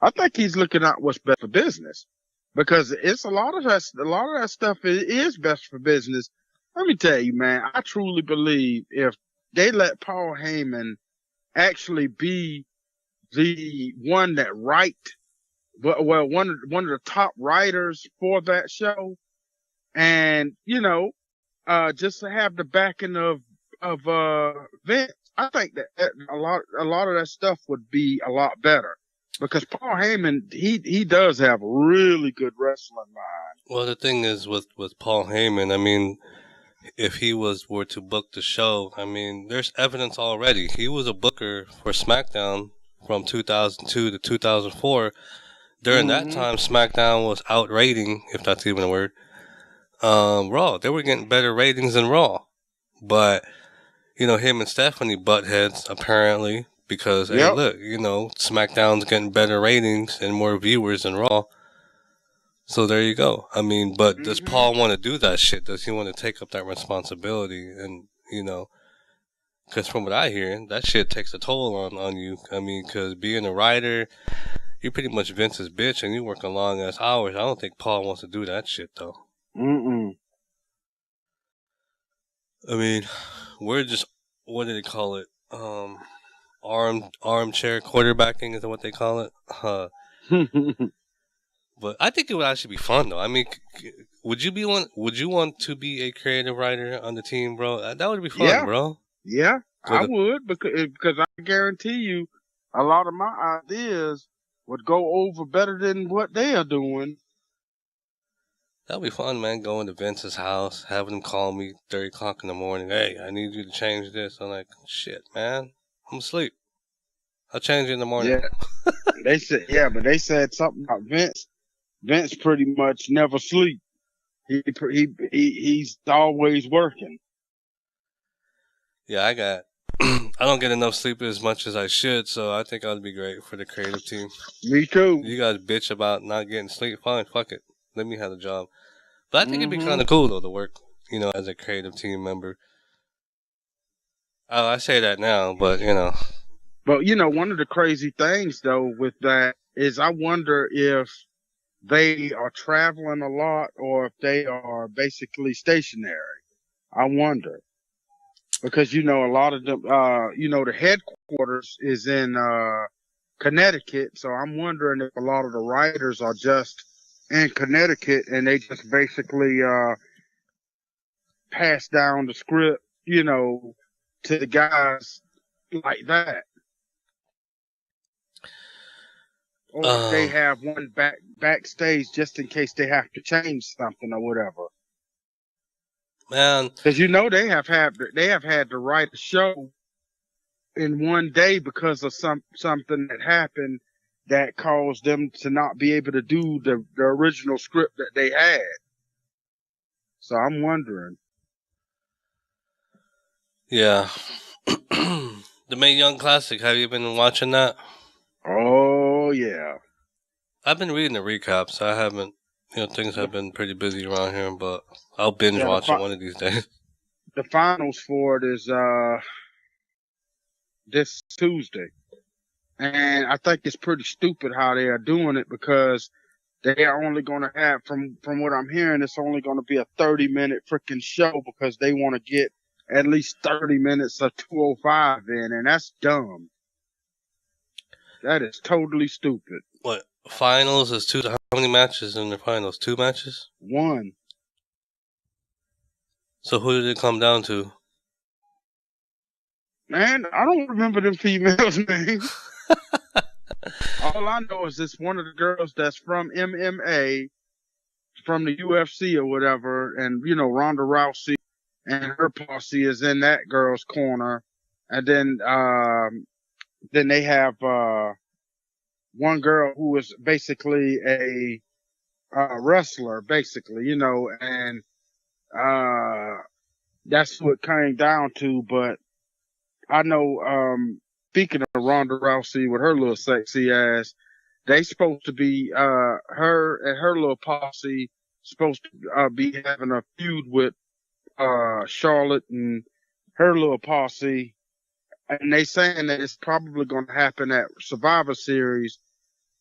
I think he's looking out what's best for business because it's a lot of that stuff is best for business. Let me tell you, man, I truly believe if they let Paul Heyman actually be the one that one of the top writers for that show, and you know, just to have the backing of Vince, I think that a lot of that stuff would be a lot better because Paul Heyman, he does have a really good wrestling mind. Well, the thing is with Paul Heyman, I mean, if he were to book the show, I mean, there's evidence already. He was a booker for SmackDown from 2002 to 2004. During that time, SmackDown was outrating, if that's even a word, Raw. They were getting better ratings than Raw. But, you know, him and Stephanie butt heads, apparently, because, hey, look, you know, SmackDown's getting better ratings and more viewers than Raw. So there you go. I mean, but does Paul want to do that shit? Does he want to take up that responsibility? And, you know, because from what I hear, that shit takes a toll on you. I mean, because being a writer, you're pretty much Vince's bitch and you work a long ass hours. I don't think Paul wants to do that shit, though. I mean, we're just, what do they call it? Armchair quarterbacking is what they call it. But I think it would actually be fun, though. I mean, would you want to be a creative writer on the team, bro? That would be fun, bro. Yeah, I would because I guarantee you, a lot of my ideas would go over better than what they are doing. That'd be fun, man. Going to Vince's house, having him call me 30 o'clock in the morning. Hey, I need you to change this. I'm like, shit, man. I'm asleep. I'll change it in the morning. Yeah. But they said something about Vince. Vince pretty much never sleep. He's always working. Yeah, I don't get enough sleep as much as I should, so I think I'd be great for the creative team. Me too. You guys bitch about not getting sleep. Fine, fuck it. Let me have the job. But I think it'd be kind of cool though to work, as a creative team member. Oh, I say that now, but But one of the crazy things though with that is I wonder if they are traveling a lot or if they are basically stationary. I wonder. Because, a lot of them, the headquarters is in, Connecticut. So I'm wondering if a lot of the writers are just in Connecticut and they just basically, pass down the script, to the guys like that. Or if they have one backstage just in case they have to change something or whatever. Man, because they have had to write a show in one day because of something that happened that caused them to not be able to do the original script that they had. So I'm wondering. Yeah. The Mae Young Classic, have you been watching that? Oh, yeah. I've been reading the recaps. I haven't, things have been pretty busy around here, but I'll binge watch it one of these days. The finals for it is this Tuesday. And I think it's pretty stupid how they are doing it because they are only going to have, from what I'm hearing, it's only going to be a 30-minute freaking show because they want to get at least 30 minutes of 205 in, and that's dumb. That is totally stupid. What? Finals is two? How many matches in the finals? 2 matches? 1. So who did it come down to? Man, I don't remember them females' names. All I know is it's one of the girls that's from MMA, from the UFC or whatever, and Ronda Rousey and her posse is in that girl's corner, and then they have one girl who is basically a wrestler, basically, and that's what it came down to. But I know, speaking of Ronda Rousey with her little sexy ass, they supposed to be her and her little posse supposed to be having a feud with Charlotte and her little posse, and they saying that it's probably going to happen at Survivor Series,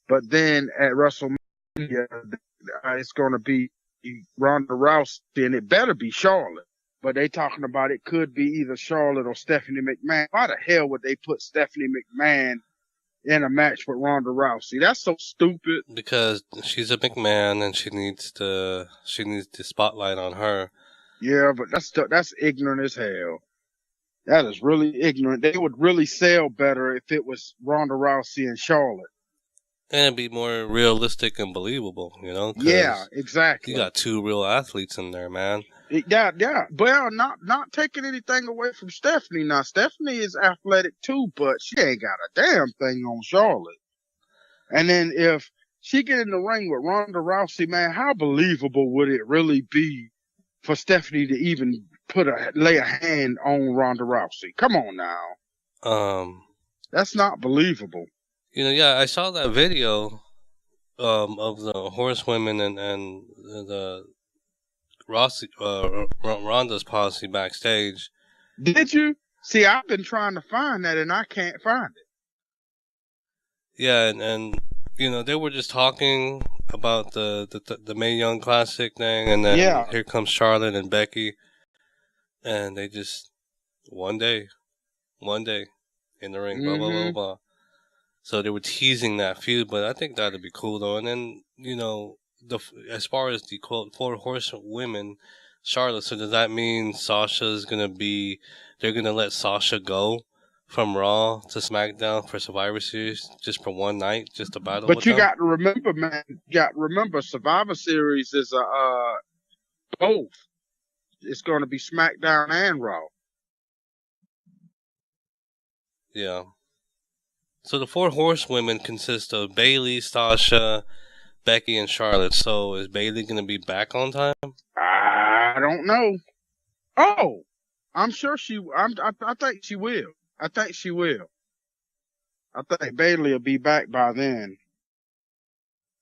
but then at WrestleMania it's going to be Ronda Rousey, and it better be Charlotte. But they talking about it could be either Charlotte or Stephanie McMahon. Why the hell would they put Stephanie McMahon in a match with Ronda Rousey? That's so stupid. Because she's a McMahon and she needs the spotlight on her. Yeah, but that's ignorant as hell. That is really ignorant. They would really sell better if it was Ronda Rousey and Charlotte. And it'd be more realistic and believable, Yeah, exactly. You got 2 real athletes in there, man. Yeah. Well, not taking anything away from Stephanie. Now, Stephanie is athletic too, but she ain't got a damn thing on Charlotte. And then if she get in the ring with Ronda Rousey, man, how believable would it really be for Stephanie to even lay a hand on Ronda Rousey? Come on now. That's not believable. Yeah, I saw that video of the horsewomen and the Ronda's posse backstage. Did you? See, I've been trying to find that and I can't find it. Yeah, and they were just talking about the Mae Young Classic thing, and then here comes Charlotte and Becky, and they just one day in the ring, blah blah blah blah. So they were teasing that feud, but I think that'd be cool though. And then as far as the quote 4 horsewomen, Charlotte. So does that mean Sasha's gonna be? They're gonna let Sasha go from Raw to SmackDown for Survivor Series just for one night, just to battle. But you got to remember, man. You got to remember, Survivor Series is both. It's going to be SmackDown and Raw. Yeah. So the 4 horsewomen consist of Bayley, Sasha, Becky, and Charlotte. So is Bayley going to be back on time? I don't know. Oh, I'm sure I think she will. I think she will. I think Bayley will be back by then.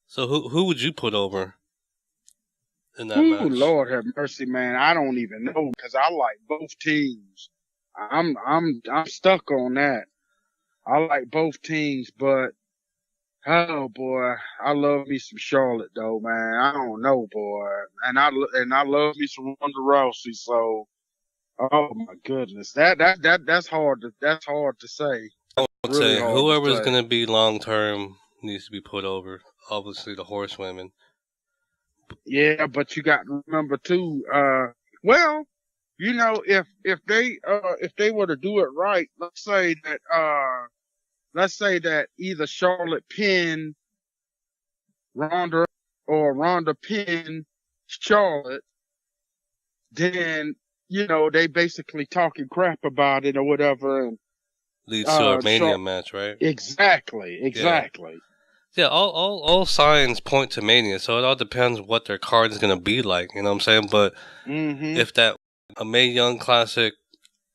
So who would you put over? in that Ooh, match? Lord have mercy, man. I don't even know because I like both teams. I'm stuck on that. I like both teams, but oh boy, I love me some Charlotte though, man. I don't know, boy, and I love me some Ronda Rousey. So, oh my goodness, that's hard to say. I would Really say hard to whoever's say. going to be long term needs to be put over. Obviously, the horsewomen. Yeah, but you got to remember too. Well, you know, if they were to do it right, let's say that either Charlotte pin Ronda or Ronda pin Charlotte, then you know they basically talking crap about it or whatever. And Leads to a Mania Char- match, right? exactly, Yeah. exactly. Yeah, all signs point to Mania, so it all depends what their card is gonna be like. You know what I'm saying? But Mm-hmm. if that a Mae Young Classic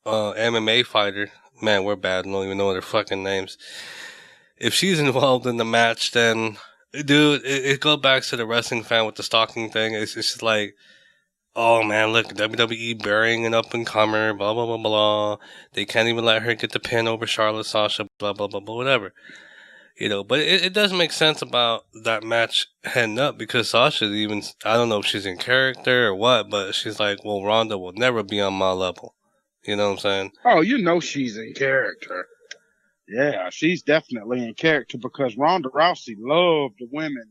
MMA fighter, man, we're bad. I don't even know their fucking names. If she's involved in the match, then dude, it goes back to the wrestling fan with the stalking thing. It's just like, oh man, look, WWE burying an up and comer, blah blah blah blah. They can't even let her get the pin over Charlotte, Sasha, blah blah blah blah, whatever. You know, but it does make sense about that match heading up because Sasha's even, I don't know if she's in character or what, but she's like, well, Ronda will never be on my level. You know what I'm saying? Oh, you know she's in character. Yeah, she's definitely in character because Ronda Rousey loved the women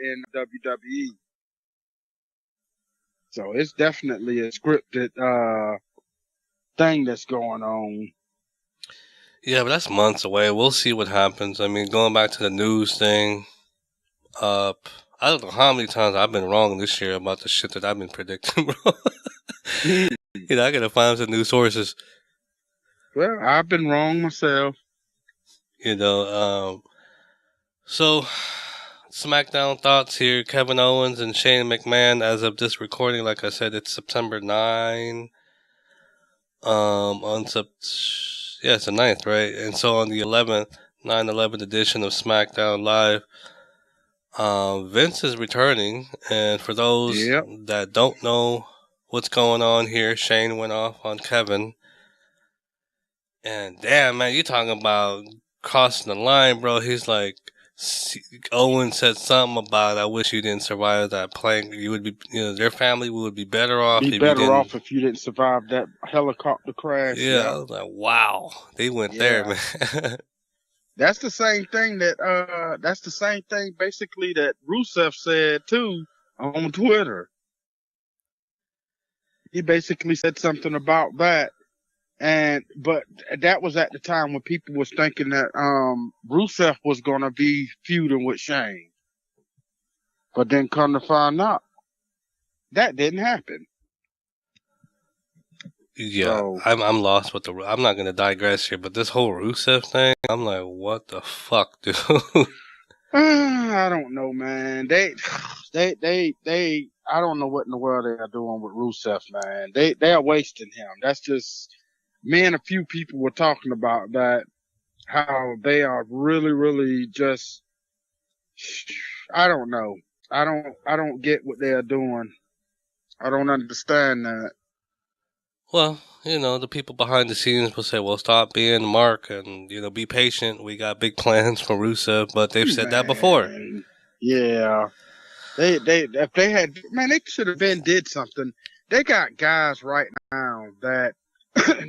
in WWE. So it's definitely a scripted thing that's going on. Yeah, but that's months away. We'll see what happens. I mean, going back to the news thing, I don't know how many times I've been wrong this year about the shit that I've been predicting, bro. You know, I gotta find some new sources. Well, I've been wrong myself. You know, so SmackDown thoughts here. Kevin Owens and Shane McMahon, as of this recording, like I said, it's September 9. Yeah, it's the 9th, right? And so on the 11th, 9/11 edition of SmackDown Live, Vince is returning. And for those that don't know what's going on here, Shane went off on Kevin. And damn, man, you talking about crossing the line, bro. He's like, Owen said something about, I wish you didn't survive that plane. You would be, you know, their family would be better off if you didn't. If you didn't survive that helicopter crash. Yeah, I was like, wow, they went there, man. That's the same thing basically that Rusev said too on Twitter. He basically said something about that. But that was at the time when people was thinking that Rusev was gonna be feuding with Shane. But then come to find out, that didn't happen. Yeah, so, I'm lost with I'm not gonna digress here, but this whole Rusev thing, I'm like, what the fuck, dude? I don't know, man. They, I don't know what in the world they are doing with Rusev, man. They are wasting him. That's just, me and a few people were talking about that, how they are really, really just, I don't know. I don't get what they are doing. I don't understand that. Well, you know, the people behind the scenes will say, well, stop being Mark and, you know, be patient. We got big plans for Rusev, but they've said that before. Yeah. They if they had, man, they should have did something. They got guys right now that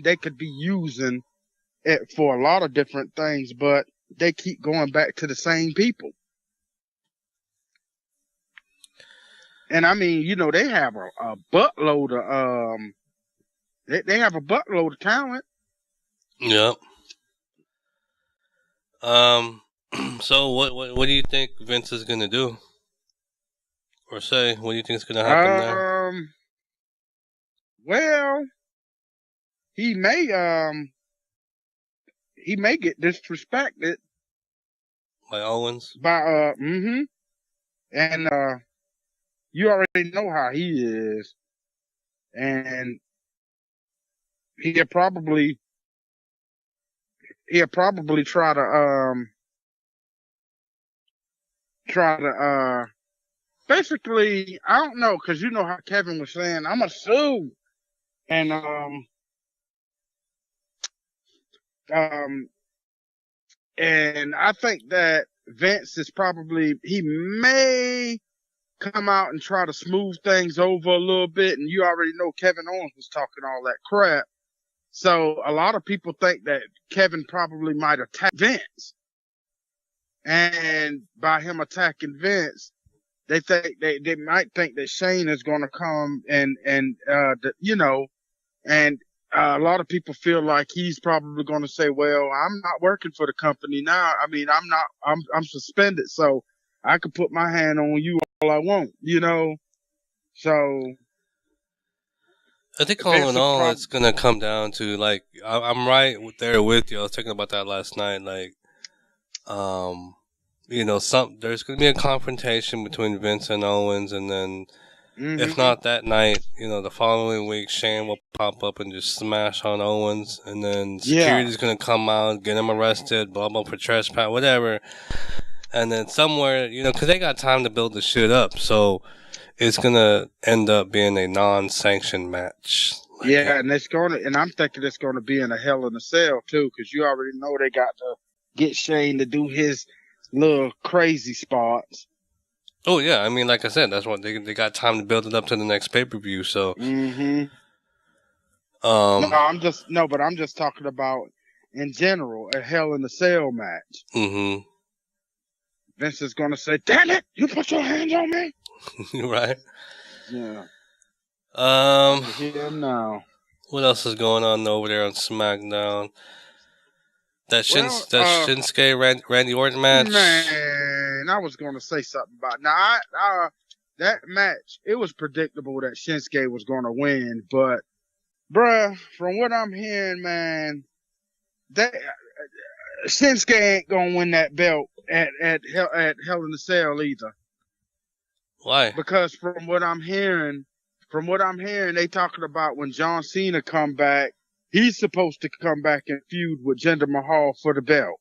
they could be using it for a lot of different things, but they keep going back to the same people. And I mean, you know, they have a buttload of they have a buttload of talent. Yep. So what do you think Vince is gonna do? Or say, what do you think is gonna happen there? Well, he may get disrespected By Owens? by and you already know how he is, and he'll probably try to basically, I don't know, because you know how Kevin was saying, I'm a sue. And, um, and I think that Vince is probably, he may come out and try to smooth things over a little bit. And you already know Kevin Owens was talking all that crap. So a lot of people think that Kevin probably might attack Vince. And by him attacking Vince, they think they might think that Shane is going to come and and a lot of people feel like he's probably going to say, well, I'm not working for the company now. I mean, I'm suspended, so I can put my hand on you all I want, So I think all in all, it's gonna come down to like I'm right there with you. I was thinking about that last night. Like, there's gonna be a confrontation between Vince and Owens, and then if not that night, the following week, Shane will pop up and just smash on Owens, and then security's gonna come out, get him arrested, blah blah for trespass, whatever, and then somewhere, because they got time to build the shit up, so. It's gonna end up being a non-sanctioned match. And I'm thinking it's gonna be in a Hell in a Cell too, because you already know they got to get Shane to do his little crazy spots. Oh yeah, I mean, like I said, that's what they got time to build it up to the next pay-per-view. So, I'm just talking about in general a Hell in a Cell match. Vince is gonna say, "Damn it, you put your hands on me." Right. Yeah. Here now. What else is going on over there on SmackDown? That Shinsuke Randy Orton match. Man, I was gonna say something about that match. It was predictable that Shinsuke was gonna win, but bruh, from what I'm hearing, man, that Shinsuke ain't gonna win that belt at Hell in a Cell either. Why? Because from what I'm hearing, they talking about when John Cena come back, he's supposed to come back and feud with Jinder Mahal for the belt.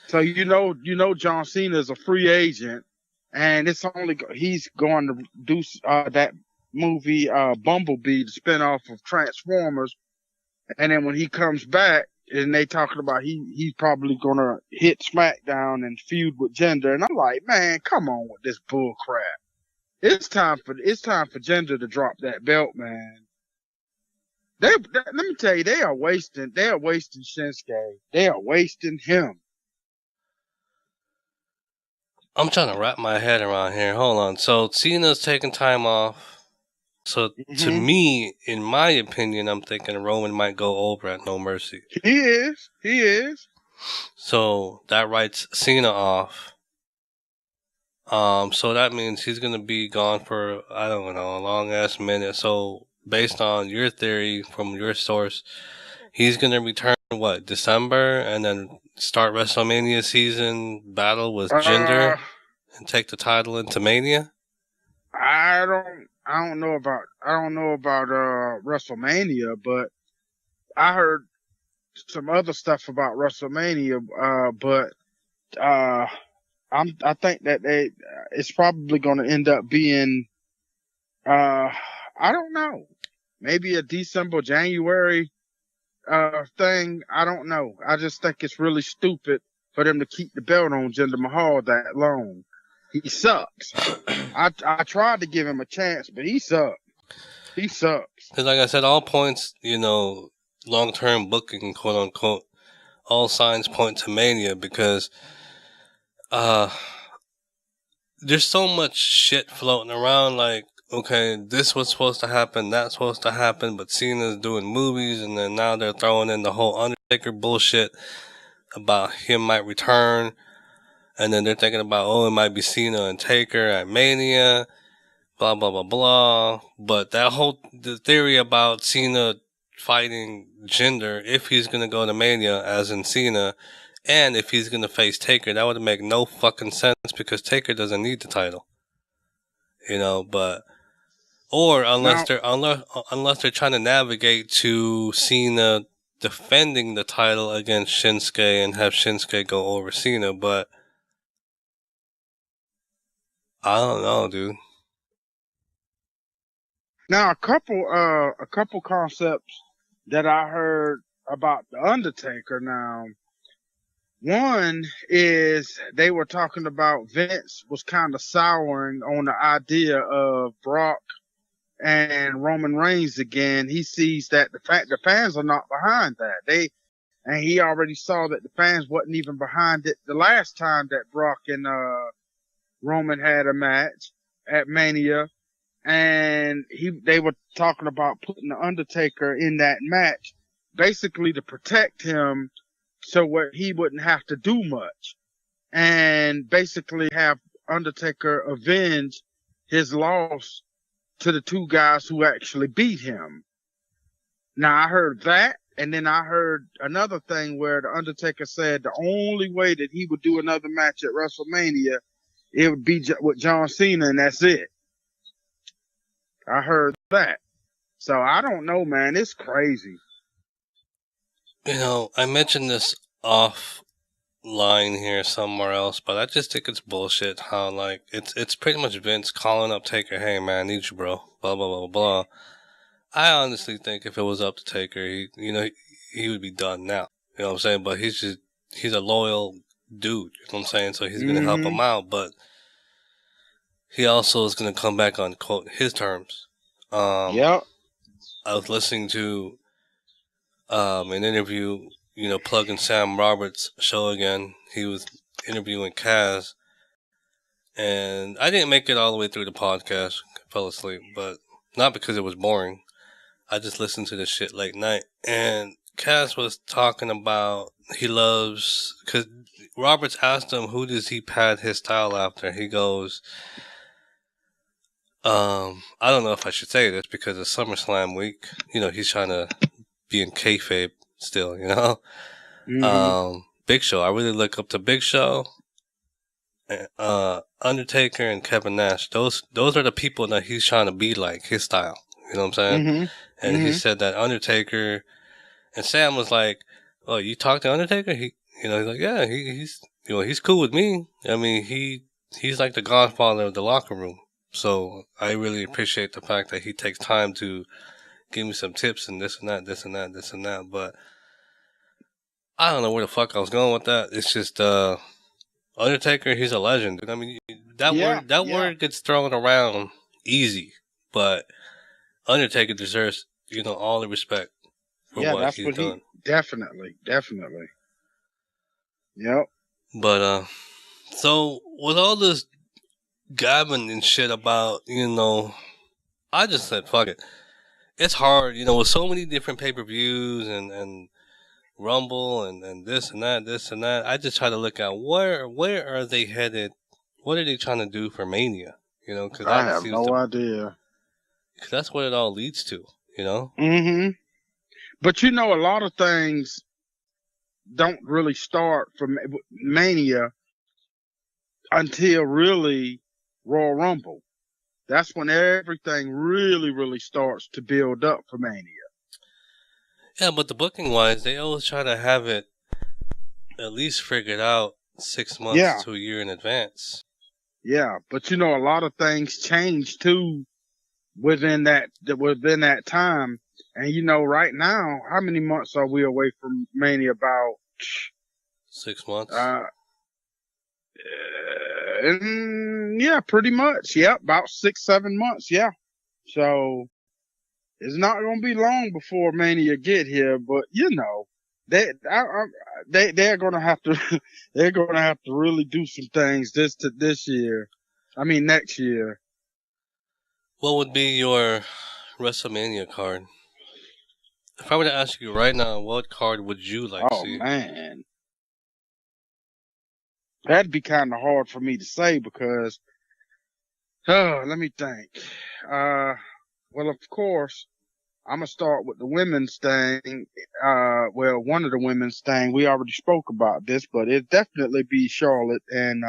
So John Cena is a free agent, and he's going to do that movie Bumblebee, the spinoff of Transformers, and then when he comes back. And they talking about he's probably gonna hit SmackDown and feud with Jinder, and I'm like, man, come on with this bull crap. It's time for Jinder to drop that belt, man. Let me tell you, they are wasting Shinsuke. They are wasting him. I'm trying to wrap my head around here. Hold on. So Cena's taking time off. So to me, in my opinion, I'm thinking Roman might go over at No Mercy. He is. So that writes Cena off. So that means he's gonna be gone for, I don't know, a long ass minute. So based on your theory from your source, he's gonna return December, and then start WrestleMania season battle with Jinder and take the title into Mania. I don't know about WrestleMania, but I heard some other stuff about WrestleMania. I think that it's probably going to end up being I don't know, maybe a December, January thing. I don't know. I just think it's really stupid for them to keep the belt on Jinder Mahal that long. He sucks. I tried to give him a chance, but he sucks. He sucks. Because like I said, all points, long-term booking, quote unquote, all signs point to Mania, because there's so much shit floating around. Like, okay, this was supposed to happen, that's supposed to happen, but Cena's doing movies, and then now they're throwing in the whole Undertaker bullshit about him might return. And then they're thinking about, it might be Cena and Taker at Mania, blah, blah, blah, blah. But the theory about Cena fighting Jinder, if he's going to go to Mania, as in Cena, and if he's going to face Taker, that would make no fucking sense, because Taker doesn't need the title. Unless they're trying to navigate to Cena defending the title against Shinsuke and have Shinsuke go over Cena, but I don't know, dude. Now, a couple concepts that I heard about the Undertaker. Now, one is they were talking about Vince was kind of souring on the idea of Brock and Roman Reigns again. He sees that the fans are not behind that. And he already saw that the fans wasn't even behind it the last time that Brock and Roman had a match at Mania. And they were talking about putting the Undertaker in that match, basically to protect him, so where he wouldn't have to do much, and basically have Undertaker avenge his loss to the two guys who actually beat him. Now I heard that, and then I heard another thing where the Undertaker said the only way that he would do another match at WrestleMania, it would be with John Cena, and that's it. I heard that. So I don't know, man. It's crazy. You know, I mentioned this offline here somewhere else, but I just think it's bullshit how, like, it's pretty much Vince calling up Taker, hey, man, I need you, bro, blah, blah, blah, blah. I honestly think if it was up to Taker, he would be done now. You know what I'm saying? But he's a loyal dude. You know what I'm saying? So he's going to help him out, but he also is going to come back on, quote, his terms. Yep. I was listening to an interview, plugging Sam Roberts' show again. He was interviewing Kaz, and I didn't make it all the way through the podcast. I fell asleep, but not because it was boring. I just listened to this shit late night, and Kaz was talking about because Roberts asked him who does he pad his style after. He goes, I don't know if I should say this because it's SummerSlam week. He's trying to be in kayfabe still, Big Show. I really look up to Big Show, Undertaker, and Kevin Nash. Those are the people that he's trying to be like, his style. You know what I'm saying? And he said that Undertaker, and Sam was like, "Oh, you talked to Undertaker?" He's like, "Yeah, he's cool with me. I mean, he's like the godfather of the locker room. So I really appreciate the fact that he takes time to give me some tips and this and that, this and that, this and that." But I don't know where the fuck I was going with that. It's just Undertaker, he's a legend. I mean, that word gets thrown around easy, but Undertaker deserves, all the respect for what he's done. Definitely. Yep. But so with all this gabbing and shit about, I just said fuck it. It's hard, with so many different pay-per-views and Rumble and this and that. I just try to look at where are they headed? What are they trying to do for Mania? Because I have no idea. Because that's what it all leads to, But a lot of things don't really start from Mania until really Royal Rumble. That's when everything really, really starts to build up for Mania. Yeah, but the booking wise, they always try to have it at least figured out 6 months to a year in advance. Yeah, but a lot of things change too within that time. And right now, how many months are we away from Mania? About 6 months. Yeah, pretty much. Yeah, about 6-7 months. Yeah. So it's not going to be long before Mania get here, but they're going to have to they're going to have to really do some things this year. I mean next year. What would be your WrestleMania card? If I were to ask you right now, what card would you like to see? Oh man, that'd be kind of hard for me to say because, let me think. Well, of course, I'm gonna start with the women's thing. One of the women's thing we already spoke about this, but it definitely be Charlotte and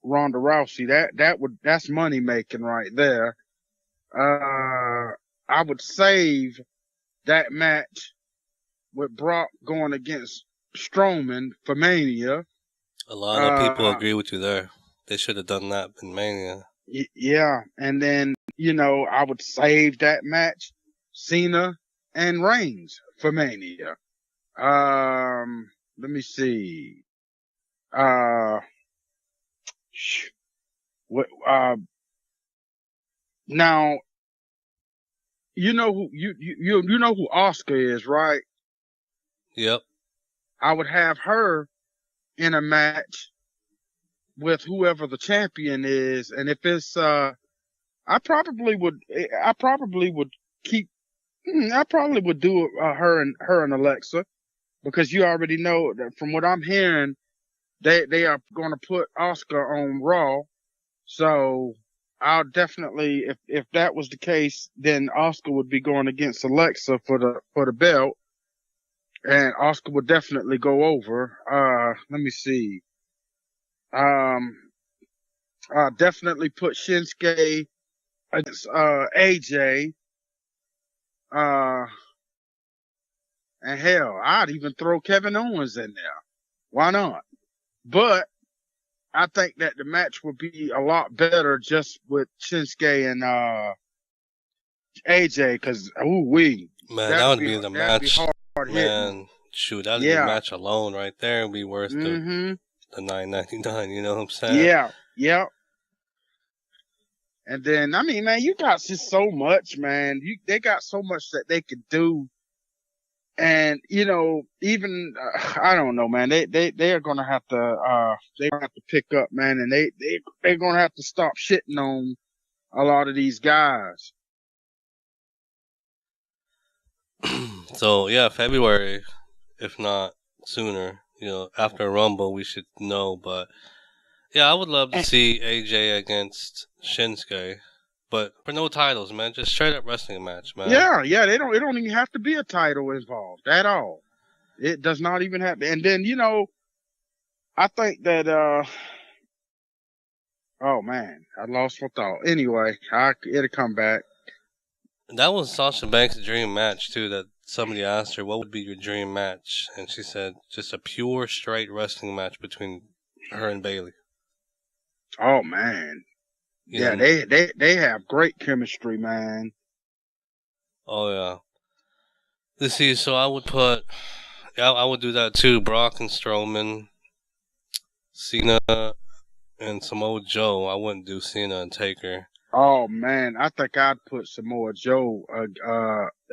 Ronda Rousey. That's money making right there. I would save that match with Brock going against Strowman for Mania. A lot of people agree with you there. They should have done that in Mania. Yeah, and then, I would save that match, Cena and Reigns for Mania. Let me see. What, now, you know who Oscar is, right? Yep. I would have her in a match with whoever the champion is, and if it's, I probably would keep, I probably would do her and Alexa, because you already know that from what I'm hearing, they are going to put Oscar on Raw. So I'll definitely, if that was the case, then Oscar would be going against Alexa for the belt, and Oscar would definitely go over. Let me see. Definitely put Shinsuke against AJ. And hell, I'd even throw Kevin Owens in there. Why not? But I think that the match would be a lot better just with Shinsuke and AJ, because Man, that would be the match. Hard hitting. Man, shoot, that'd be the match alone right there. It'd be worth the $9.99. You know what I'm saying? Yeah. And then, I mean, man, you got just so much, man. They got so much that they could do. And, even, I don't know, man, they're gonna have to, pick up, man, and they're gonna have to stop shitting on a lot of these guys. So, yeah, February, if not sooner, after Rumble, we should know, but yeah, I would love to see AJ against Shinsuke. But for no titles, man. Just straight up wrestling match, man. Yeah. It don't even have to be a title involved at all. It does not even have to. And then, I think that, oh man, I lost my thought. Anyway, it'll come back. That was Sasha Banks' dream match, too, that somebody asked her, what would be your dream match? And she said, just a pure, straight wrestling match between her and Bayley. Oh man. Yeah, they have great chemistry, man. Oh yeah. Let's see. So I would do that too. Brock and Strowman, Cena, and Samoa Joe. I wouldn't do Cena and Taker. Oh man, I think I'd put Samoa Joe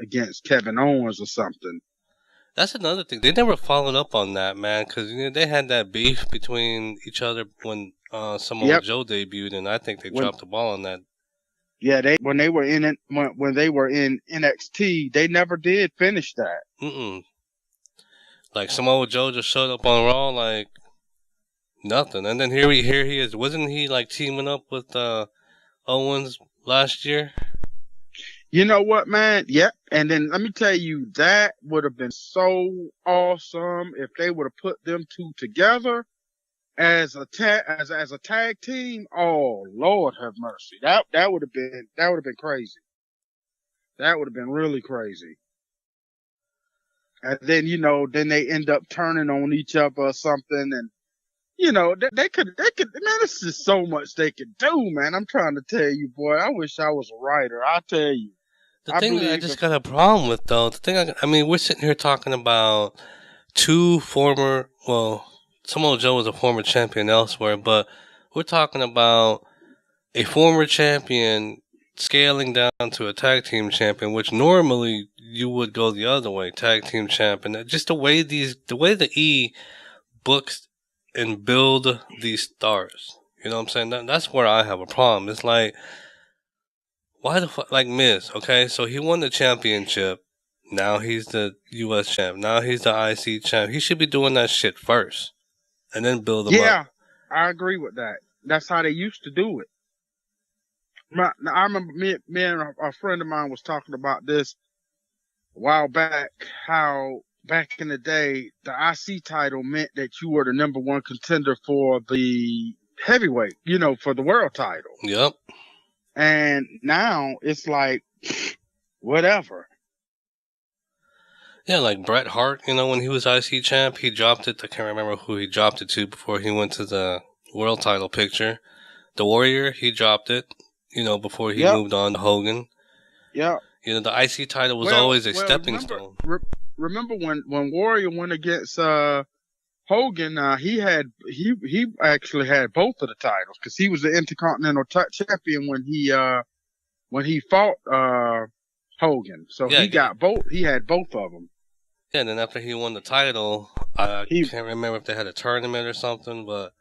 against Kevin Owens or something. That's another thing. They never followed up on that, man, because they had that beef between each other when Samoa Joe debuted, and I think they dropped the ball on that. Yeah, when they were in NXT, they never did finish that. Like Samoa Joe just showed up on Raw like nothing, and then here he is. Wasn't he like teaming up with Owens last year? You know what, man? Yep. And then let me tell you, that would have been so awesome if they would have put them two together as a tag team. Oh, Lord have mercy. That would have been crazy. That would have been really crazy. And then, then they end up turning on each other or something, and they could, man, there's just so much they could do, man. I'm trying to tell you, boy, I wish I was a writer. I tell you. The thing I just got a problem with, though, I mean, we're sitting here talking about two former, Samoa Joe was a former champion elsewhere, but we're talking about a former champion scaling down to a tag team champion, which normally you would go the other way, tag team champion. Just the way the E books and build these stars. You know what I'm saying? That's where I have a problem. It's like, why the fuck, like Miz, okay? So he won the championship. Now he's the U.S. champ. Now he's the IC champ. He should be doing that shit first and then build them up. Yeah, I agree with that. That's how they used to do it. I remember me and a friend of mine was talking about this a while back, how back in the day, the IC title meant that you were the number one contender for the heavyweight, for the world title. Yep. And now it's like, whatever. Yeah, like Bret Hart, when he was IC champ, he dropped it. I can't remember who he dropped it to before he went to the world title picture. The Warrior, he dropped it, before he Yep. moved on to Hogan. Yeah. The IC title was always a stepping stone. Remember when Warrior went against Hogan? He actually had both of the titles because he was the Intercontinental champion when he fought Hogan. So he got both. He had both of them. Yeah, and then after he won the title, I can't remember if they had a tournament or something, but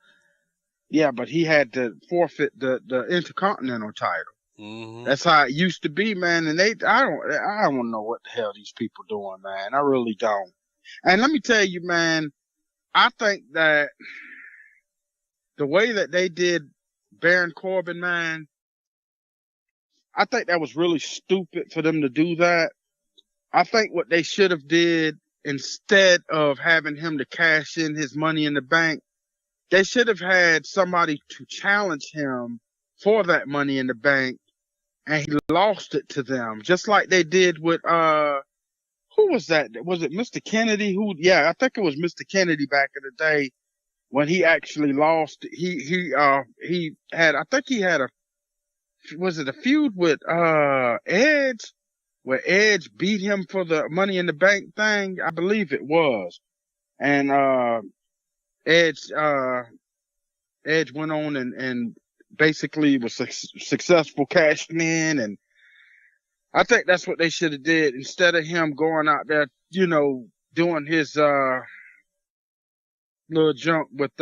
yeah, but he had to forfeit the Intercontinental title. Mm-hmm. That's how it used to be, man. And I don't know what the hell these people doing, man. I really don't. And let me tell you, man, I think that the way that they did Baron Corbin, man, I think that was really stupid for them to do that. I think what they should have did, instead of having him to cash in his Money in the Bank, they should have had somebody to challenge him for that Money in the Bank, and he lost it to them, just like they did with who was that? Was it Mr. Kennedy? I think it was Mr. Kennedy back in the day when he actually lost. He had, I think he had was it a feud with Edge, where Edge beat him for the Money in the Bank thing? I believe it was. And Edge went on and basically was successful cashing in, and I think that's what they should have did instead of him going out there, doing his little junk with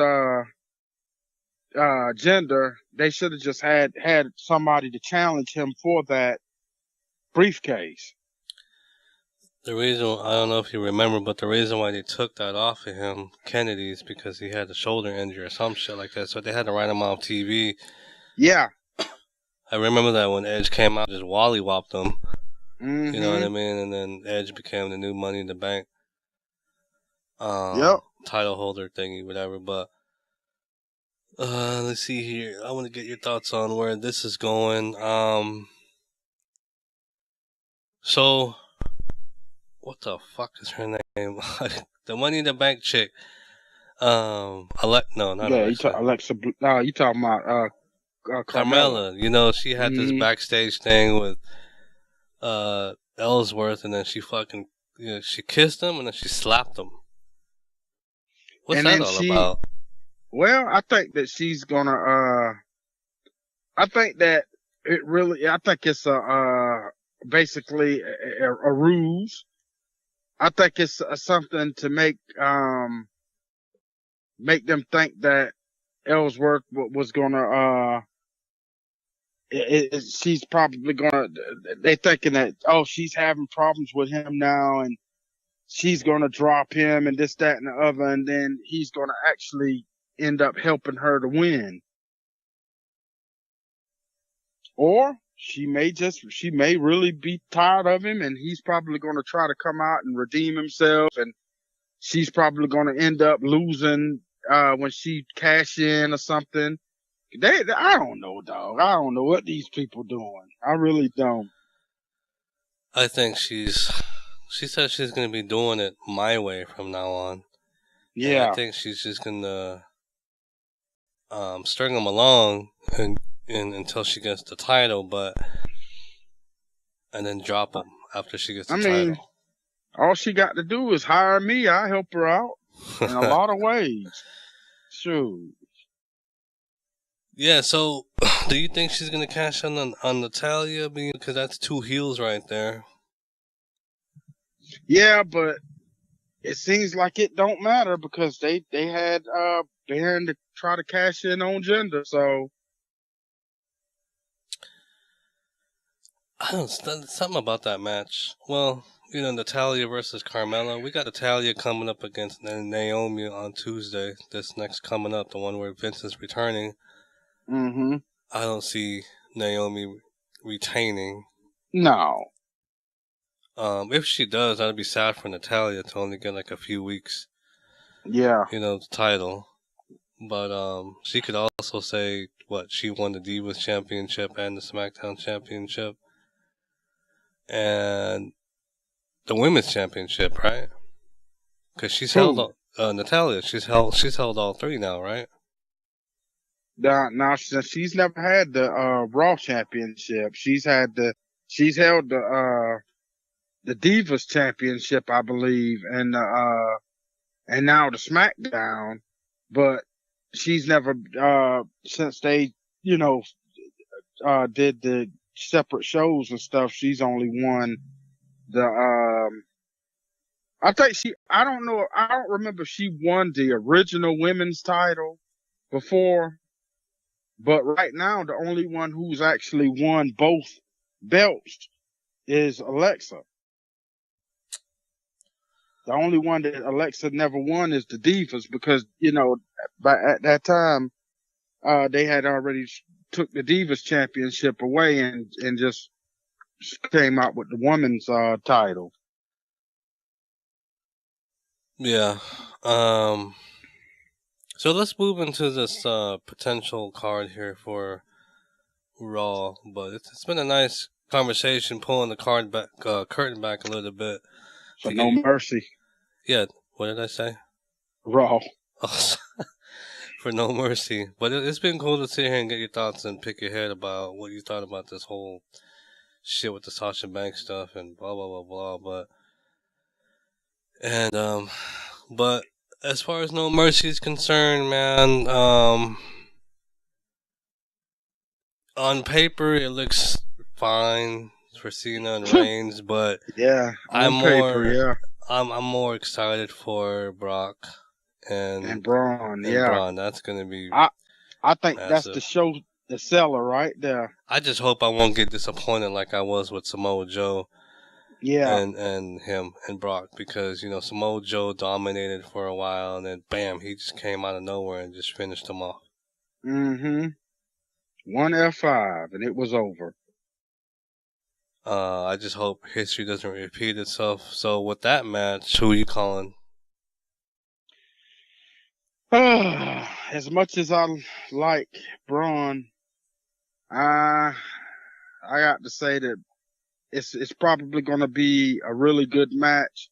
gender. They should have just had somebody to challenge him for that briefcase. The reason, I don't know if you remember, but the reason why they took that off of him, Kennedy, is because he had a shoulder injury or some shit like that. So they had to write him off TV. Yeah. I remember that when Edge came out, just wally-whopped him. Mm-hmm. You know what I mean? And then Edge became the new Money in the Bank title holder thingy, whatever. But let's see here. I want to get your thoughts on where this is going. So, what the fuck is her name? The Money in the Bank chick. No, not Alexa. Alexa. No, you talking about Carmella. She had this backstage thing with Ellsworth, and then she fucking, she kissed him and then she slapped him. What's that all about? Well, I think that she's gonna. I think that I think it's basically a ruse. I think it's something to make them think that Ellsworth was gonna. She's probably gonna. They're thinking that she's having problems with him now, and she's gonna drop him, and this, that, and the other, and then he's gonna actually end up helping her to win. Or she may really be tired of him, and he's probably going to try to come out and redeem himself, and she's probably going to end up losing when she cash in or something. I don't know, dog. I don't know what these people doing. I really don't. I think she said she's going to be doing it my way from now on. Yeah. And I think she's just going to string him along and until she gets the title, and then drop him after she gets the title. All she got to do is hire me. I help her out in a lot of ways. Sure. Yeah, so do you think she's going to cash in on Natalya? Because that's two heels right there. Yeah, but it seems like it don't matter because they had Baron to try to cash in on gender, so. I don't know, something about that match. Well, Natalya versus Carmella. We got Natalya coming up against Naomi on Tuesday. This next coming up, the one where Vince is returning. Mm-hmm. I don't see Naomi retaining. No. If she does, that'd be sad for Natalya to only get like a few weeks. Yeah. The title. But she could also say she won the Divas Championship and the SmackDown Championship. And the Women's Championship, right? Because she's held Natalya. She's held all three now, right? Now since she's never had the Raw Championship. She's held the Divas Championship, I believe, and now the SmackDown, but she's never since they you know did the separate shows and stuff. She's only won the I don't know, I don't remember if she won the original women's title before, but right now the only one who's actually won both belts is Alexa. The only one that Alexa never won is the Divas because, at that time, they had already took the Divas Championship away and just came out with the women's title. Yeah. So let's move into this potential card here for Raw, but it's been a nice conversation pulling the curtain back a little bit. So No Mercy. Yeah, what did I say? Raw. For No Mercy. But it's been cool to sit here and get your thoughts and pick your head about what you thought about this whole shit with the Sasha Banks stuff and blah blah blah blah. But as far as No Mercy is concerned, man, on paper it looks fine for Cena and Reigns, but yeah, I'm more excited for Brock and Braun. Braun. That's gonna be. I think massive. That's the seller right there. I just hope I won't get disappointed like I was with Samoa Joe. Yeah. And him and Brock, because Samoa Joe dominated for a while and then bam, he just came out of nowhere and just finished him off. Mm-hmm. One F5 and it was over. I just hope history doesn't repeat itself. So with that match, who are you calling? As much as I like Braun, I got to say that it's probably going to be a really good match.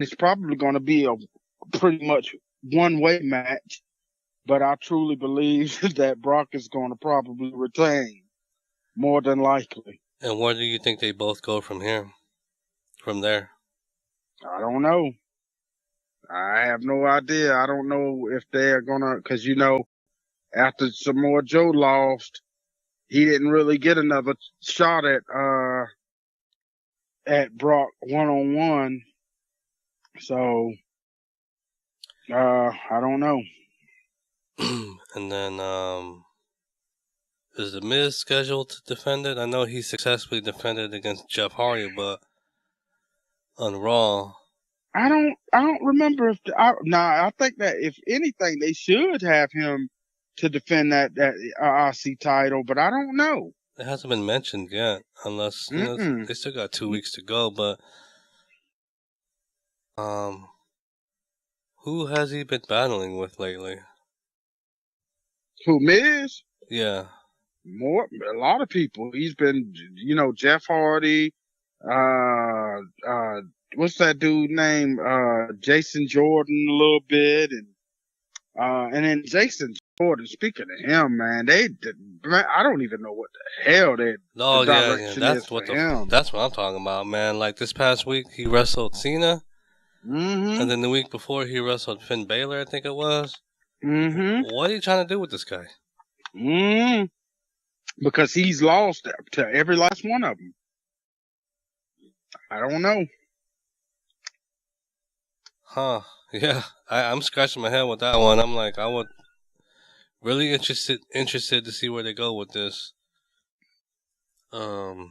It's probably going to be a pretty much one-way match, but I truly believe that Brock is going to probably retain, more than likely. And where do you think they both go from here? From there? I don't know. I have no idea. I don't know if they're going to, because, after Samoa Joe lost, he didn't really get another shot at Brock one-on-one. So, I don't know. And then, is The Miz scheduled to defend it? I know he successfully defended against Jeff Hardy, but on Raw, I don't remember if I think that if anything they should have him to defend that IC title, but I don't know. It hasn't been mentioned yet, unless they still got 2 weeks to go. But who has he been battling with lately? Who, Miz? Yeah, a lot of people. He's been, Jeff Hardy. What's that dude name? Jason Jordan a little bit, and then Jason Jordan. Speaking of him, man, I don't even know what the hell the direction is for him. That's what I'm talking about, man. Like this past week, he wrestled Cena, and then the week before, he wrestled Finn Balor, I think it was. What are you trying to do with this guy? Because he's lost to every last one of them. I don't know. Huh. Yeah. I'm scratching my head with that one. I'm like, I would really interested to see where they go with this.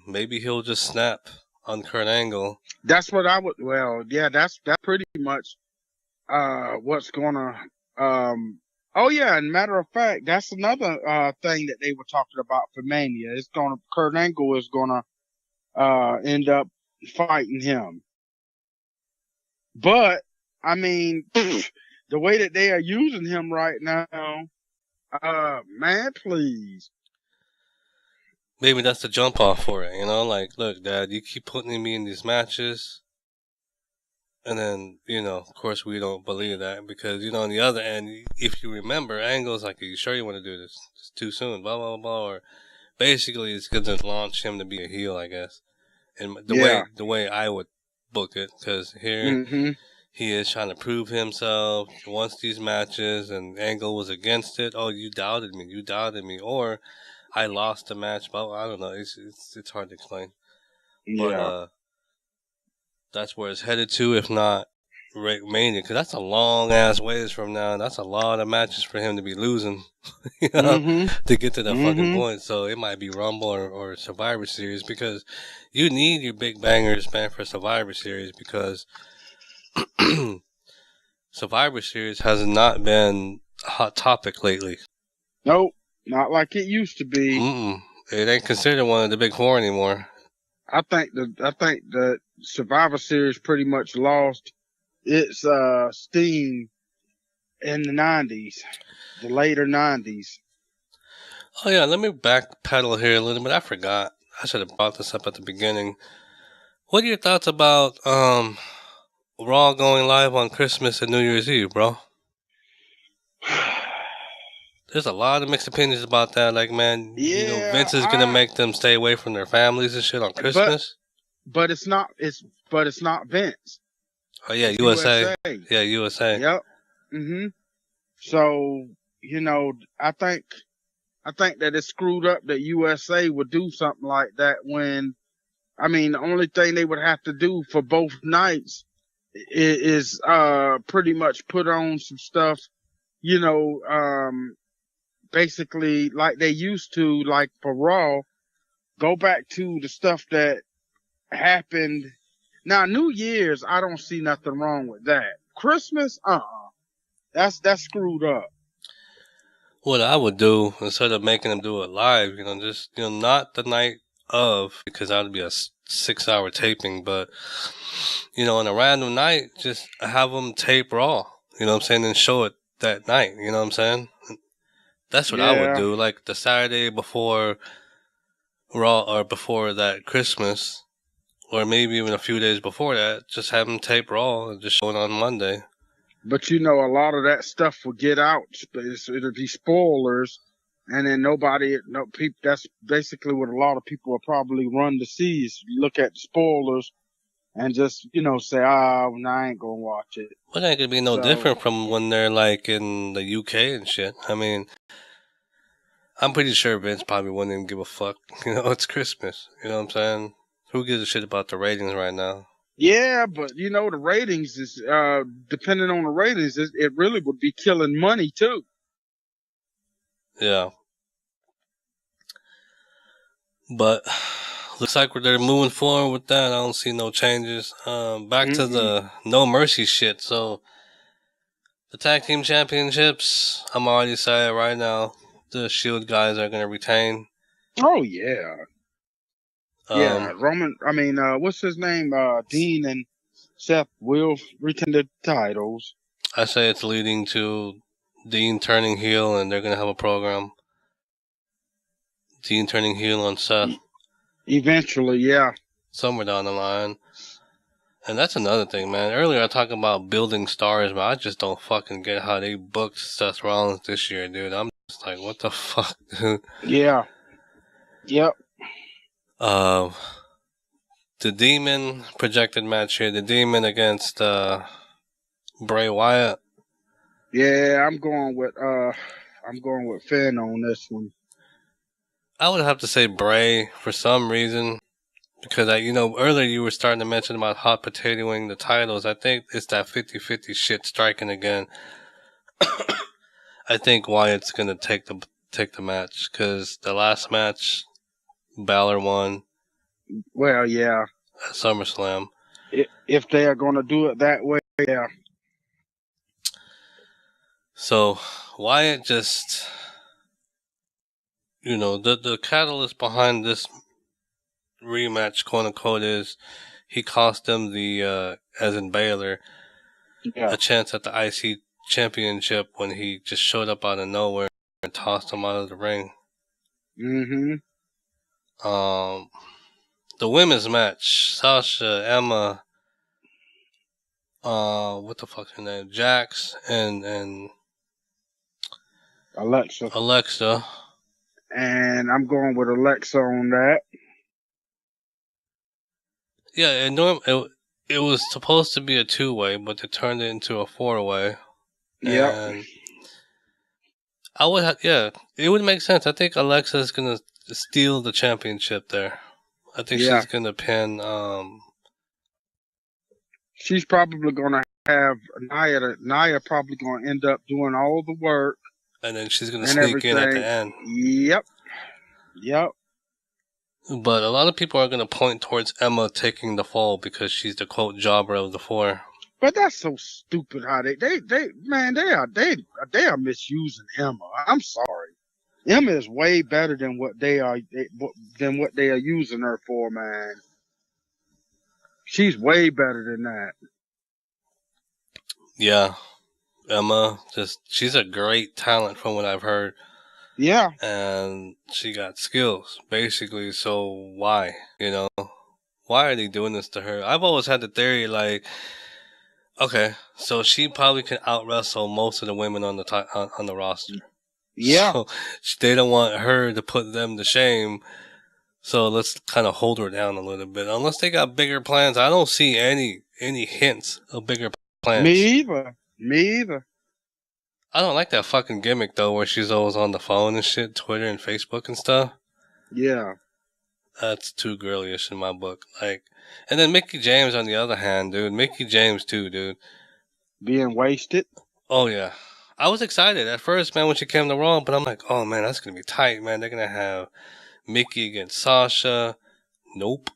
Maybe he'll just snap on Kurt Angle. That's what I would. Well, yeah, that's pretty much what's gonna. Oh yeah, and matter of fact, that's another thing that they were talking about for Mania. Kurt Angle is gonna end up fighting him. But I mean, the way that they are using him right now, man, please. Maybe that's the jump off for it, like, look, Dad, you keep putting me in these matches, And then, of course, we don't believe that because, on the other end, if you remember, Angle's like, are you sure you want to do this? It's too soon, blah, blah, blah. Or basically, it's going to launch him to be a heel, I guess. And the way I would book it, because here he is trying to prove himself, wants these matches, and Angle was against it. Oh, you doubted me. Or I lost the match, but I don't know. It's hard to explain. Yeah. But, that's where it's headed to, if not Mania, because that's a long ass ways from now. That's a lot of matches for him to be losing, to get to that fucking point. So it might be Rumble or Survivor Series, because you need your big bangers, man, for Survivor Series, because Survivor Series has not been a hot topic lately. Nope, not like it used to be. It ain't considered one of the big four anymore. I think the Survivor Series pretty much lost its steam in the 90s, the later 90s. Oh yeah, let me backpedal here a little bit. I forgot. I should have brought this up at the beginning. What are your thoughts about Raw going live on Christmas and New Year's Eve, bro? There's a lot of mixed opinions about that. Like, man, Vince is gonna make them stay away from their families and shit on Christmas. But it's not Vince. Oh yeah, USA. Yeah, USA. Yep. So, I think that it's screwed up that USA would do something like that when, the only thing they would have to do for both nights is pretty much put on some stuff, basically like they used to, like for Raw, go back to the stuff that happened. Now, New Year's, I don't see nothing wrong with that. Christmas, that's screwed up. What I would do, instead of making them do it live, just, not the night of, because that would be a 6-hour taping, but, on a random night, just have them tape Raw, you know what I'm saying, and show it that night, you know what I'm saying? That's what I would do, like the Saturday before Raw, or before that Christmas, or maybe even a few days before that, just have them tape Raw and just show it on Monday. But a lot of that stuff will get out. It'll be spoilers, and then people. That's basically what a lot of people will probably run to see, is look at the spoilers and just say, I ain't gonna watch it. Well, that could be no different from when they're like in the UK and shit. I'm pretty sure Vince probably wouldn't even give a fuck. It's Christmas. You know what I'm saying? Who gives a shit about the ratings right now? Yeah, but the ratings is depending on the ratings, it really would be killing money too. Yeah, but looks like they're moving forward with that. I don't see no changes. Back to the No Mercy shit. So the tag team championships, I'm already saying right now, the Shield guys are gonna retain. Oh yeah. Roman. What's his name? Dean and Seth will retain the titles. I say it's leading to Dean turning heel, and they're gonna have a program. Dean turning heel on Seth. Eventually, yeah. Somewhere down the line. And that's another thing, man. Earlier I talked about building stars, but I just don't fucking get how they booked Seth Rollins this year, dude. I'm just like, what the fuck, dude? Yeah. Yep. The Demon projected match here. The Demon against Bray Wyatt. Yeah, I'm going with Finn on this one. I would have to say Bray for some reason, because earlier you were starting to mention about hot potatoing the titles. I think it's that 50-50 shit striking again. I think Wyatt's gonna take the match, because the last match, Balor won. Well, yeah. At SummerSlam. If they are going to do it that way, yeah. So Wyatt just, the catalyst behind this rematch, quote unquote, is he cost them the, as in Baylor, a chance at the IC championship when he just showed up out of nowhere and tossed him out of the ring. The women's match, Sasha, Emma, what the fuck's her name? Jax and Alexa. Alexa. And I'm going with Alexa on that. Yeah, it was supposed to be a 2-way, but they turned it into a 4-way. Yep. And I would it would make sense. I think Alexa is gonna steal the championship there. I think she's gonna pin. She's probably gonna have Nia probably gonna end up doing all the work, and then she's gonna sneak in at the end. Yep. But a lot of people are gonna point towards Emma taking the fall because she's the quote jobber of the 4. But that's so stupid how they are misusing Emma. I'm sorry. Emma is way better than what they are using her for, man. She's way better than that. Yeah. Emma, she's a great talent from what I've heard. Yeah. And she got skills, basically, so why? Why are they doing this to her? I've always had the theory, like, okay, so she probably can out-wrestle most of the women on the roster. Yeah. So they don't want her to put them to shame, so let's kind of hold her down a little bit. Unless they got bigger plans, I don't see any hints of bigger plans. Me either. I don't like that fucking gimmick, though, where she's always on the phone and shit, Twitter and Facebook and stuff. Yeah. That's too girlyish in my book. Like, and then Mickie James, on the other hand, dude. Mickie James, too, dude. Being wasted. Oh, yeah. I was excited at first, man, when she came to Raw, but I'm like, oh, man, that's going to be tight, man. They're going to have Mickie against Sasha. Nope.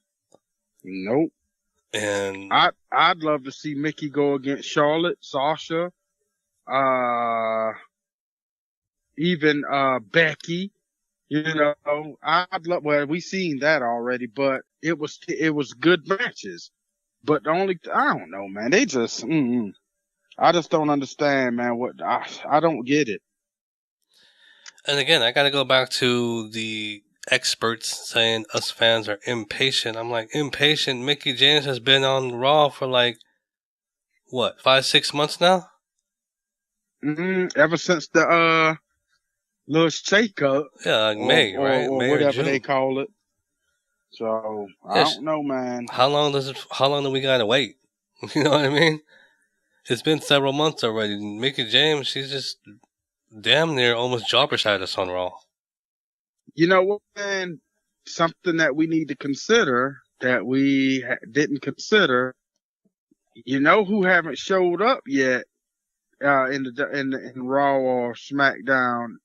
And I'd love to see Mickie go against Charlotte, Sasha, even Becky. I'd love. Well, we seen that already, but it was good matches. But I don't know, man. They just, I just don't understand, man. I don't get it. And again, I got to go back to the experts saying us fans are impatient. I'm like, impatient? Mickie James has been on Raw for like, what, 5-6 months now? Ever since the little shake-up. Yeah, like May, right? Or May whatever or June. they call it. So, I don't know, man. How long do we gotta wait? You know what I mean? It's been several months already. Mickie James, she's just damn near almost jobber side us on Raw. You know what, man? Something that we need to consider that we didn't consider. You know who haven't showed up yet in Raw or SmackDown?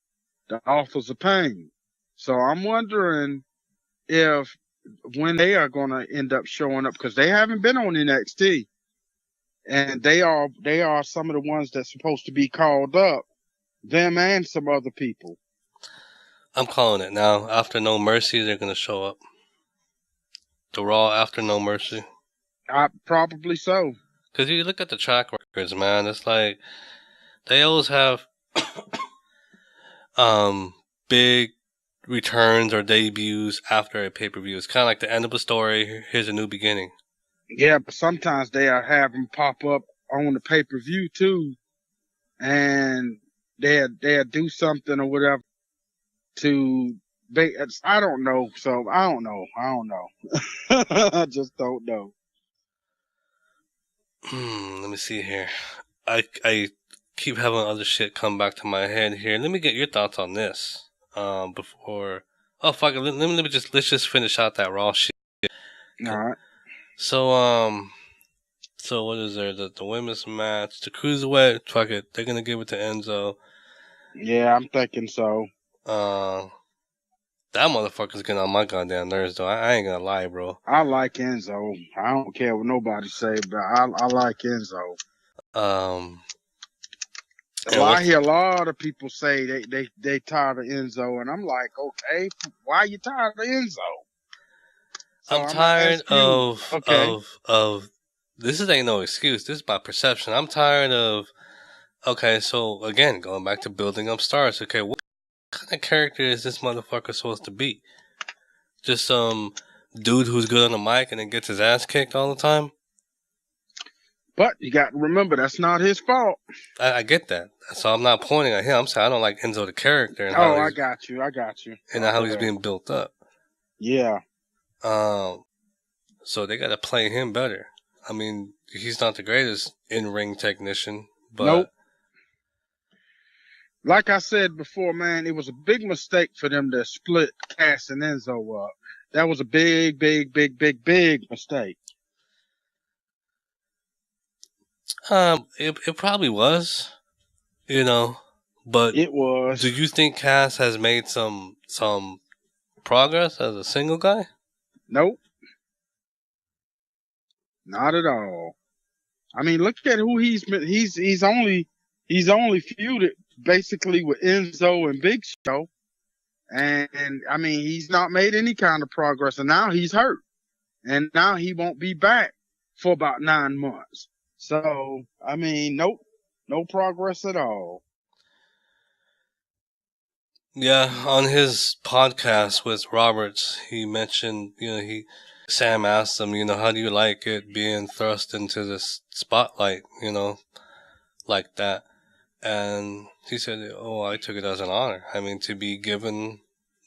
The Authors of Pain. So I'm wondering if when they are going to end up showing up, because they haven't been on NXT, and they are some of the ones that's supposed to be called up. Them and some other people. I'm calling it now. After No Mercy, they're going to show up. The Raw after No Mercy. Probably so. Because you look at the track records, man. It's like they always have big returns or debuts after a pay-per-view. It's kind of like the end of a story. Here's a new beginning. Yeah, but sometimes they have them pop up on the pay-per-view too, and they'll do something or whatever to. I don't know. So I don't know. I just don't know. Let me see here. I keep having other shit come back to my head here. Let me get your thoughts on this. Before. Oh fuck it. Let's just finish out that Raw shit. All right. So what is there? The women's match, the cruiserweight. Fuck it. They're gonna give it to Enzo. Yeah, I'm thinking so. That motherfucker's getting on my goddamn nerves, though. I ain't gonna lie, bro. I like Enzo. I don't care what nobody say, but I like Enzo. I hear a lot of people say they tired of Enzo, and I'm like, okay, why are you tired of Enzo? So I'm tired of this ain't no excuse. This is my perception. I'm tired of. Okay, so again, going back to building up stars. Okay, what kind of character is this motherfucker supposed to be? Just some dude who's good on the mic and then gets his ass kicked all the time? But you got to remember, that's not his fault. I get that. So I'm not pointing at him. I'm saying I don't like Enzo the character and I got you. And how he's being built up. Yeah. So they got to play him better. I mean, he's not the greatest in-ring technician, but nope. Like I said before, man, it was a big mistake for them to split Cass and Enzo up. That was a big mistake. It probably was, but it was. Do you think Cass has made some progress as a single guy? Nope. Not at all. I mean, look at who he's been. He's only feuded basically with Enzo and Big Show, and I mean, he's not made any kind of progress, and now he's hurt, and now he won't be back for about 9 months. So, I mean, nope, no progress at all. Yeah, on his podcast with Roberts, he mentioned, Sam asked him, how do you like it being thrust into this spotlight, like that? And he said, "Oh, I took it as an honor. I mean, to be given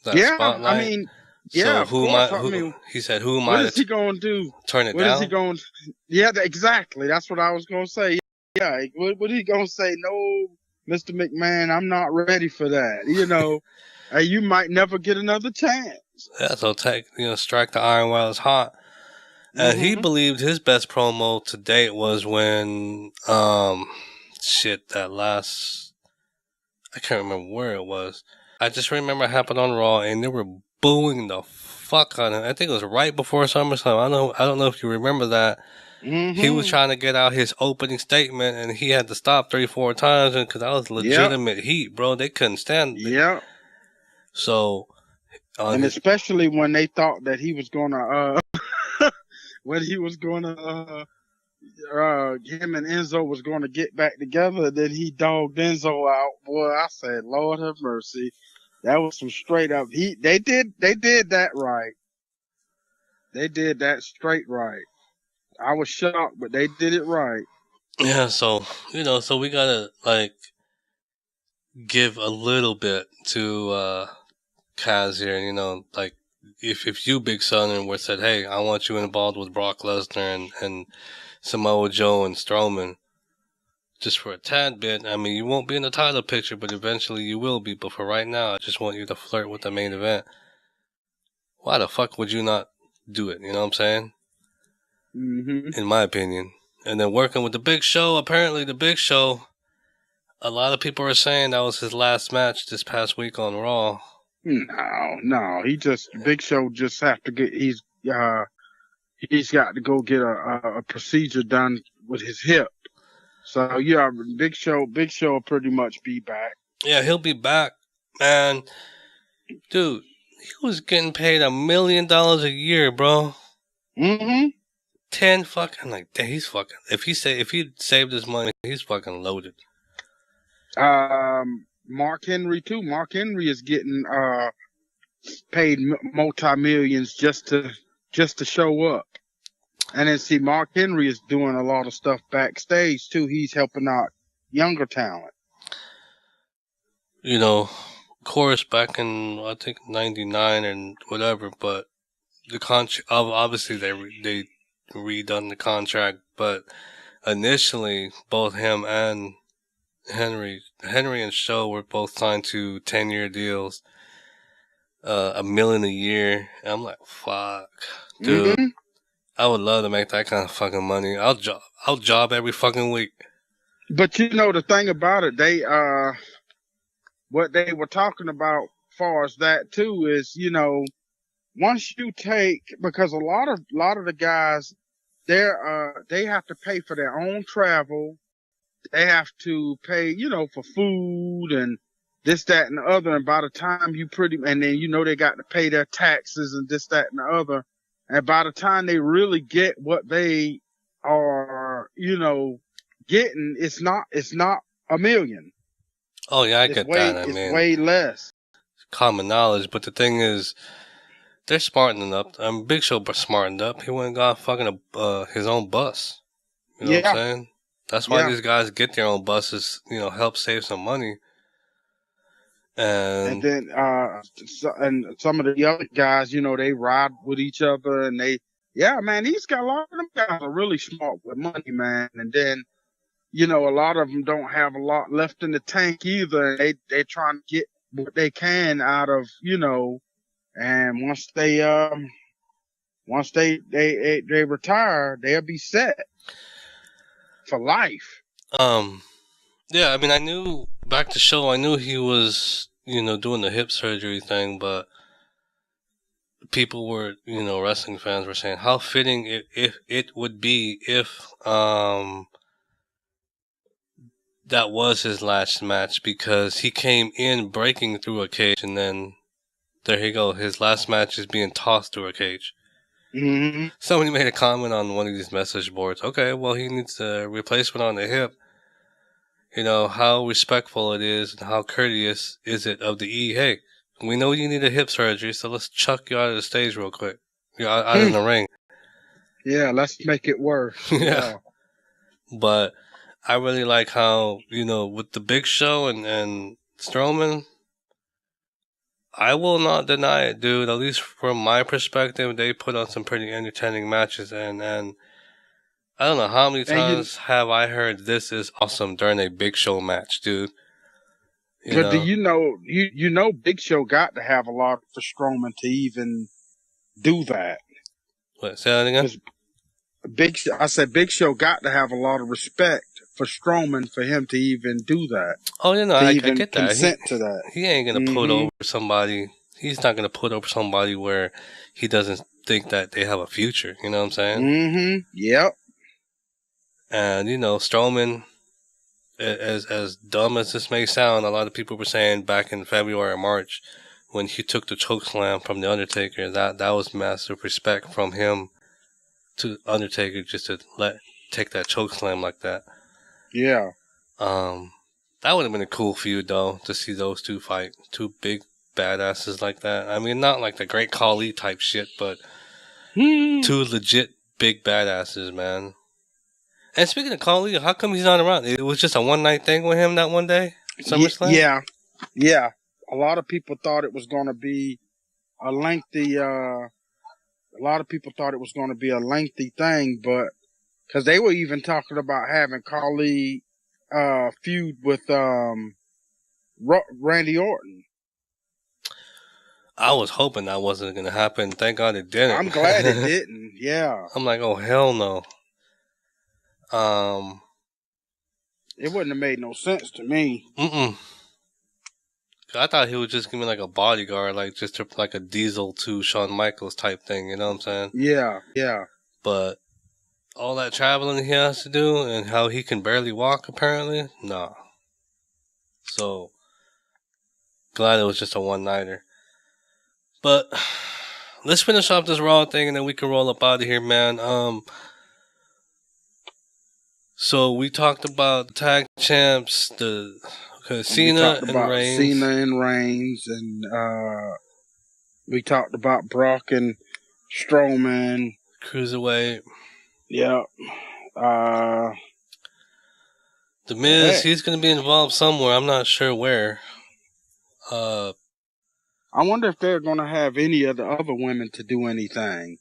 that spotlight." I mean, yeah. So he said, "Who am I?" What is he going to do? Turn it down? What is he going? Yeah, exactly. That's what I was going to say. Yeah, what he going to say? No, Mr. McMahon, I'm not ready for that. You might never get another chance. Yeah, so strike the iron while it's hot. And he believed his best promo to date was when that last, I can't remember where it was. I just remember it happened on Raw, and they were booing the fuck on him. I think it was right before SummerSlam. I don't know if you remember that. He was trying to get out his opening statement, and he had to stop 3-4 times because that was legitimate heat, bro. They couldn't stand it. Yeah. So, and especially when they thought that he was gonna, him and Enzo was going to get back together. Then he dogged Enzo out. Boy, I said, Lord have mercy. That was some straight up heat. They did that right. They did that straight right. I was shocked, but they did it right. Yeah, so we gotta give a little bit to Kaz here. If you, Big Son, were said, hey, I want you involved with Brock Lesnar and Samoa Joe and Strowman, just for a tad bit. I mean, you won't be in the title picture, but eventually you will be. But for right now, I just want you to flirt with the main event. Why the fuck would you not do it? You know what I'm saying? In my opinion. And then working with the Big Show, apparently the Big Show, a lot of people are saying that was his last match this past week on Raw. No. Big Show just have to get, he's got to go get a procedure done with his hip. So yeah, Big Show will pretty much be back. Yeah, he'll be back, man. Dude, he was getting paid $1 million a year, bro. 10 fucking he's fucking. If he saved his money, he's fucking loaded. Mark Henry too. Mark Henry is getting paid multi-millions just to show up. And then see, Mark Henry is doing a lot of stuff backstage too. He's helping out younger talent. Of course, back in I think '99 and whatever, but the obviously they redone the contract, but initially both him and Henry and Show were both signed to 10-year deals, $1 million a year. And I'm like, fuck, dude. I would love to make that kind of fucking money. I'll job every fucking week. But the thing about it, they what they were talking about far as that too is, once you take, because a lot of the guys, they have to pay for their own travel. They have to pay, for food and this, that, and the other. And by the time and then, they got to pay their taxes and this, that, and the other. And by the time they really get what they are, getting, it's not $1 million. Oh yeah, I get that. It's way less. Common knowledge, but the thing is, they're smartening up. Big Show smartened up. He went and got fucking his own bus. You know what I'm Yeah, saying? That's why yeah. these guys get their own buses, help save some money. And And then, and some of the other guys, they ride with each other, and yeah, man, a lot of them guys are really smart with money, man. And then, a lot of them don't have a lot left in the tank either. They trying to get what they can out of, and once they retire, they'll be set for life. yeah, I mean, I knew back to show, I knew he was, doing the hip surgery thing, but people were, wrestling fans were saying how fitting it would be if that was his last match, because he came in breaking through a cage, and then there you go, his last match is being tossed through a cage. Mm-hmm. Somebody made a comment on one of these message boards. Okay, well, he needs a replacement on the hip. How respectful it is and how courteous is it of the E. Hey, we know you need a hip surgery, so let's chuck you out of the stage real quick. You're out in the ring. Yeah, let's make it worse. Yeah. But I really like how, with the Big Show and Strowman, I will not deny it, dude. At least from my perspective, they put on some pretty entertaining matches, and I don't know how many times have I heard "this is awesome" during a Big Show match, dude. But do Big Show got to have a lot for Strowman to even do that. What? Say that again. I said Big Show got to have a lot of respect for Strowman for him to even do that. Oh, I get that. Consent to that. He ain't gonna put over somebody. He's not gonna put over somebody where he doesn't think that they have a future. You know what I'm saying? Mm-hmm. Yep. And Strowman, as dumb as this may sound, a lot of people were saying back in February or March when he took the choke slam from the Undertaker, that was massive respect from him to Undertaker just to take that choke slam like that. Yeah. That would have been a cool feud though, to see those two fight, two big badasses like that. I mean, not like the Great Khali type shit, but two legit big badasses, man. And speaking of Khali, how come he's not around? It was just a one-night thing with him that one day? SummerSlam? Yeah. A lot of people thought it was going to be a lengthy thing, but because they were even talking about having Khali feud with Randy Orton. I was hoping that wasn't going to happen. Thank God it didn't. I'm glad it didn't. Yeah. I'm like, oh hell no. It wouldn't have made no sense to me. I thought he would just give me like a bodyguard, like just like a Diesel to Shawn Michaels type thing. You know what I'm saying? Yeah. But all that traveling he has to do, and how he can barely walk, apparently, nah. So glad it was just a one-nighter. But let's finish off this Raw thing, and then we can roll up out of here, man. So we talked about the tag champs, Cena and Reigns, and we talked about Brock and Strowman. Cruiserweight. Yep. The Miz, he's going to be involved somewhere. I'm not sure where. I wonder if they're going to have any of the other women to do anything.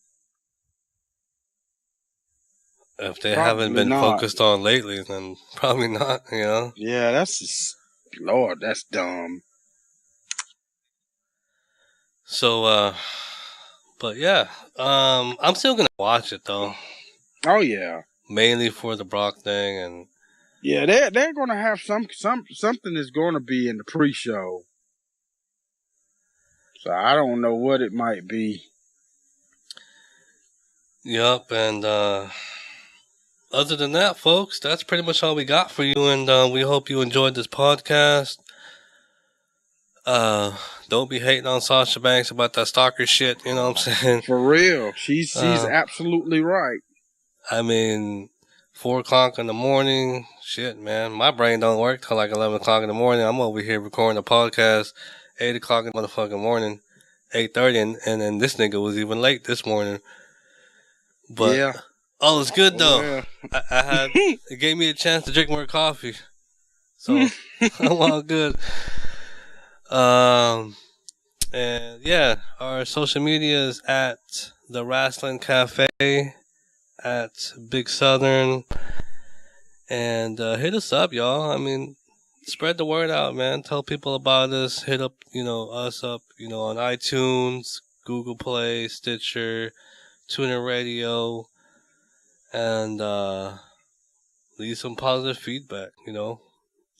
If they haven't been focused on lately, then probably not, Yeah, Lord, that's dumb. So, but yeah, I'm still going to watch it, though. Oh, yeah. Mainly for the Brock thing, and... Yeah, they're going to have something is going to be in the pre-show. So I don't know what it might be. Yup, and other than that, folks, that's pretty much all we got for you, and we hope you enjoyed this podcast. Don't be hating on Sasha Banks about that stalker shit, you know what I'm saying? For real. She's absolutely right. I mean, 4 o'clock in the morning, shit, man. My brain don't work till like 11 o'clock in the morning. I'm over here recording a podcast 8 o'clock in the motherfucking morning, 8:30, and then this nigga was even late this morning. But, yeah. Oh, it's good though. Well, I had it gave me a chance to drink more coffee, so I'm all good. Um, and yeah, our social media is at the Rasslin Cafe at Big Southern, and hit us up, y'all. I mean, spread the word out, man. Tell people about us. Hit up, us up, on iTunes, Google Play, Stitcher, TuneIn Radio, and leave some positive feedback,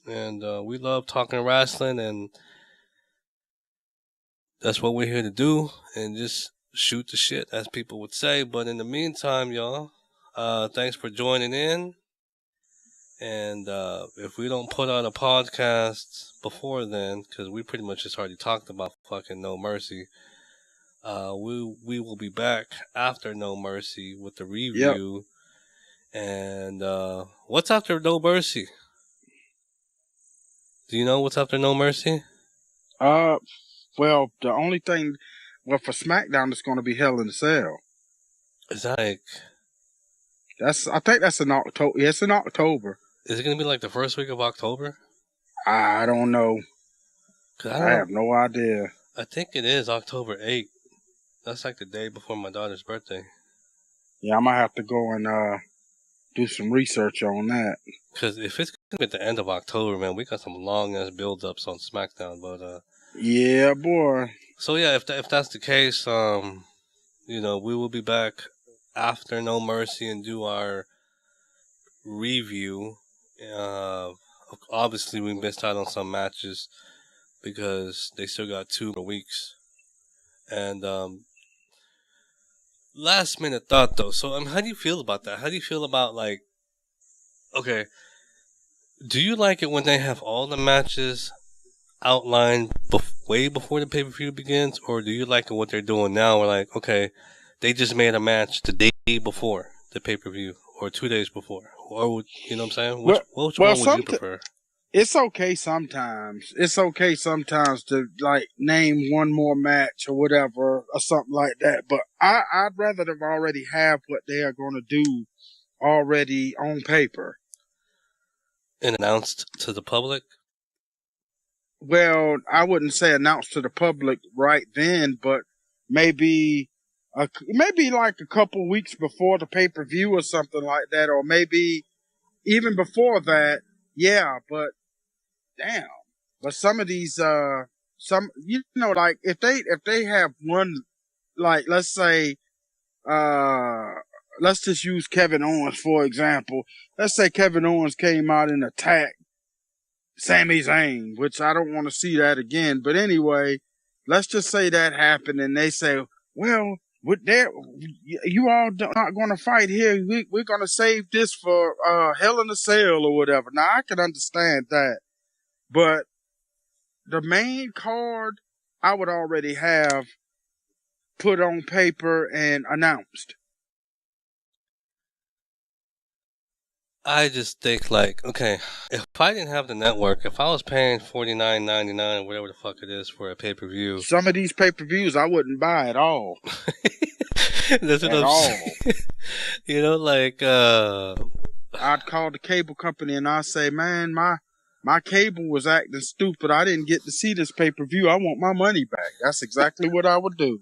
And we love talking wrestling, and that's what we're here to do, and just shoot the shit, as people would say. But in the meantime, y'all, thanks for joining in. And if we don't put out a podcast before then, because we pretty much just already talked about fucking No Mercy, we will be back after No Mercy with the review. Yep. And what's after No Mercy? Do you know what's after No Mercy? Well, the only thing, for SmackDown, it's going to be Hell in a Cell. Is that like? I think that's in October. Yeah, it's in October. Is it going to be like the first week of October? I don't know. I have no idea. I think it is October 8th. That's like the day before my daughter's birthday. Yeah, I might have to go and do some research on that. Because if it's going to be at the end of October, man, we got some long-ass build-ups on SmackDown. But yeah, boy. So, yeah, if that's the case, we will be back after No Mercy and do our review. Obviously, we missed out on some matches because they still got 2 more weeks. And last minute thought though. So, how do you feel about that? How do you feel about okay, do you like it when they have all the matches outlined way before the pay-per-view begins, or do you like what they're doing now? We're like, okay, they just made a match the day before the pay-per-view or 2 days before, or you know what I'm saying? Which one would you prefer? It's okay sometimes. It's okay sometimes to name one more match or whatever or something like that. But I'd rather them already have what they are going to do already on paper and announced to the public. Well, I wouldn't say announced to the public right then, but maybe like a couple weeks before the pay-per-view or something like that, or maybe even before that. Yeah, but damn. But some of these, if they have one, let's say, let's just use Kevin Owens, for example. Let's say Kevin Owens came out and attacked Sami Zayn, which I don't want to see that again. But anyway, let's just say that happened and they say, well, you all not going to fight here. We're going to save this for Hell in a Cell or whatever. Now, I can understand that. But the main card, I would already have put on paper and announced. I just think okay, if I didn't have the network, if I was paying $49.99 or whatever the fuck it is for a pay-per-view, some of these pay-per-views I wouldn't buy at all. That's what I'm saying. I'd call the cable company and I'd say, man, my cable was acting stupid. I didn't get to see this pay-per-view. I want my money back. That's exactly what I would do.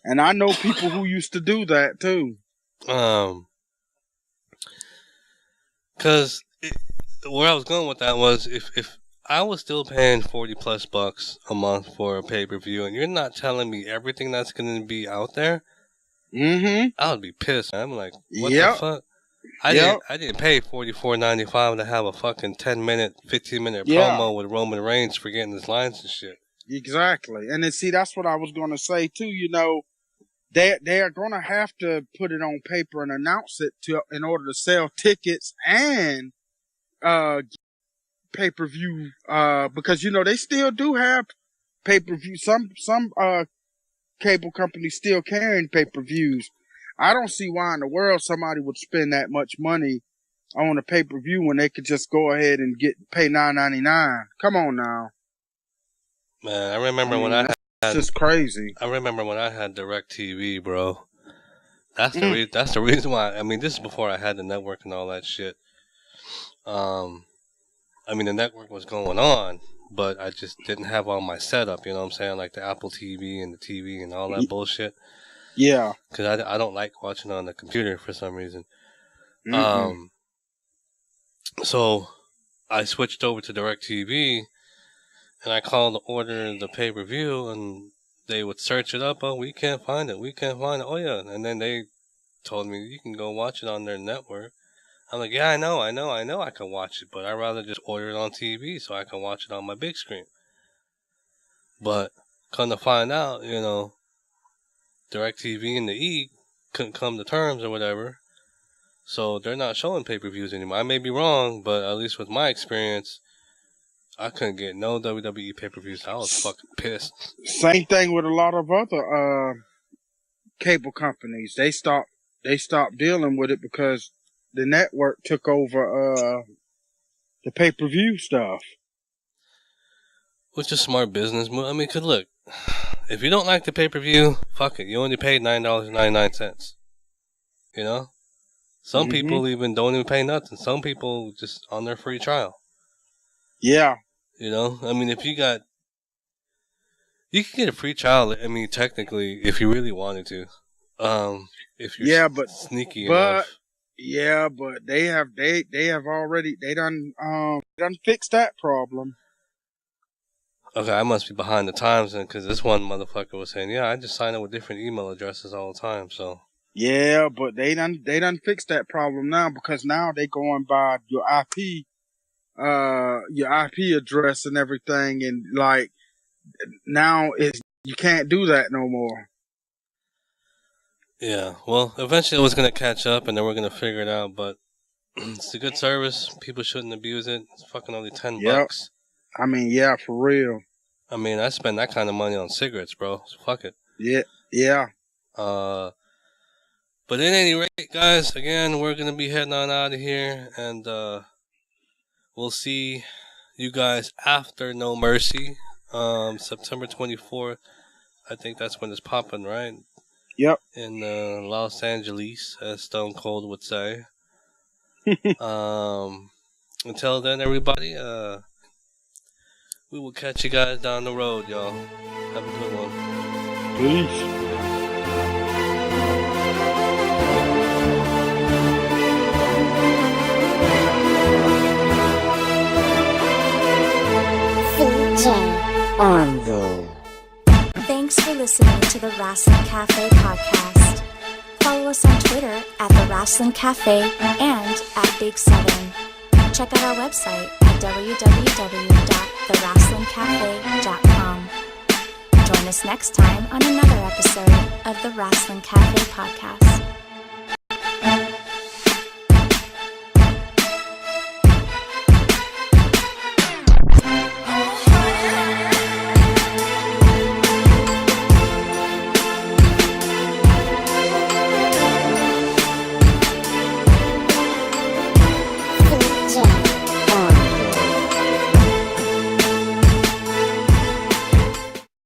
And I know people who used to do that too. Because where I was going with that was if I was still paying $40+ a month for a pay-per-view and you're not telling me everything that's going to be out there, I would be pissed. I'm like, what the fuck? I didn't pay $44.95 to have a fucking 10-minute, 15-minute promo with Roman Reigns forgetting his lines and shit. Exactly. And then see, that's what I was going to say too. They are going to have to put it on paper and announce it in order to sell tickets and pay-per-view because they still do have pay-per-view. Some cable companies still carrying pay-per-views. I don't see why in the world somebody would spend that much money on a pay-per-view when they could just go ahead and pay $9.99. Come on now. Man, I remember when I had... It's just crazy. I remember when I had DirecTV, bro. That's the reason why. I mean, this is before I had the network and all that shit. I mean, the network was going on, but I just didn't have all my setup. You know what I'm saying? Like the Apple TV and the TV and all that bullshit. Yeah. Because I don't like watching on the computer for some reason. Mm-mm. So I switched over to DirecTV, and I called to order the pay-per-view, and they would search it up. Oh, we can't find it. We can't find it. Oh, yeah. And then they told me, you can go watch it on their network. I'm like, yeah, I know I can watch it, but I'd rather just order it on TV so I can watch it on my big screen. But come to find out, you know, DirecTV and the E couldn't come to terms or whatever. So they're not showing pay-per-views anymore. I may be wrong, but at least with my experience, I couldn't get no WWE pay-per-views. I was fucking pissed. Same thing with a lot of other cable companies. They stopped dealing with it because the network took over the pay-per-view stuff. Which is smart business move. I mean, 'cause look, if you don't like the pay-per-view, fuck it. You only paid $9.99. You know? Some people even don't even pay nothing. Some people just on their free trial. Yeah. You know? I mean, if you can get a free trial, I mean, technically, if you really wanted to. If you're sneaky enough. Yeah, but they have already, they done fixed that problem. Okay, I must be behind the times then, because this one motherfucker was saying, yeah, I just sign up with different email addresses all the time, so. Yeah, but they done fixed that problem now, because now they going by your IP address and everything, and like now you can't do that no more. Yeah, well, eventually it was gonna catch up, and then we're gonna figure it out. But it's a good service. People shouldn't abuse it. It's fucking only $10. I mean, yeah, for real. I mean, I spend that kind of money on cigarettes, bro. So fuck it. Yeah. But at any rate, guys, again, we're going to be heading on out of here, and we'll see you guys after No Mercy, September 24th. I think that's when it's popping, right? Yep. In Los Angeles, as Stone Cold would say. Until then, everybody, we will catch you guys down the road, y'all. Have a good one. Peace. Thanks for listening to the Rasslin Cafe podcast. Follow us on Twitter at the Rasslin Cafe and at Big Southern. Check out our website at www.therasslincafe.com. Join us next time on another episode of the Rasslin Cafe podcast. Yeah.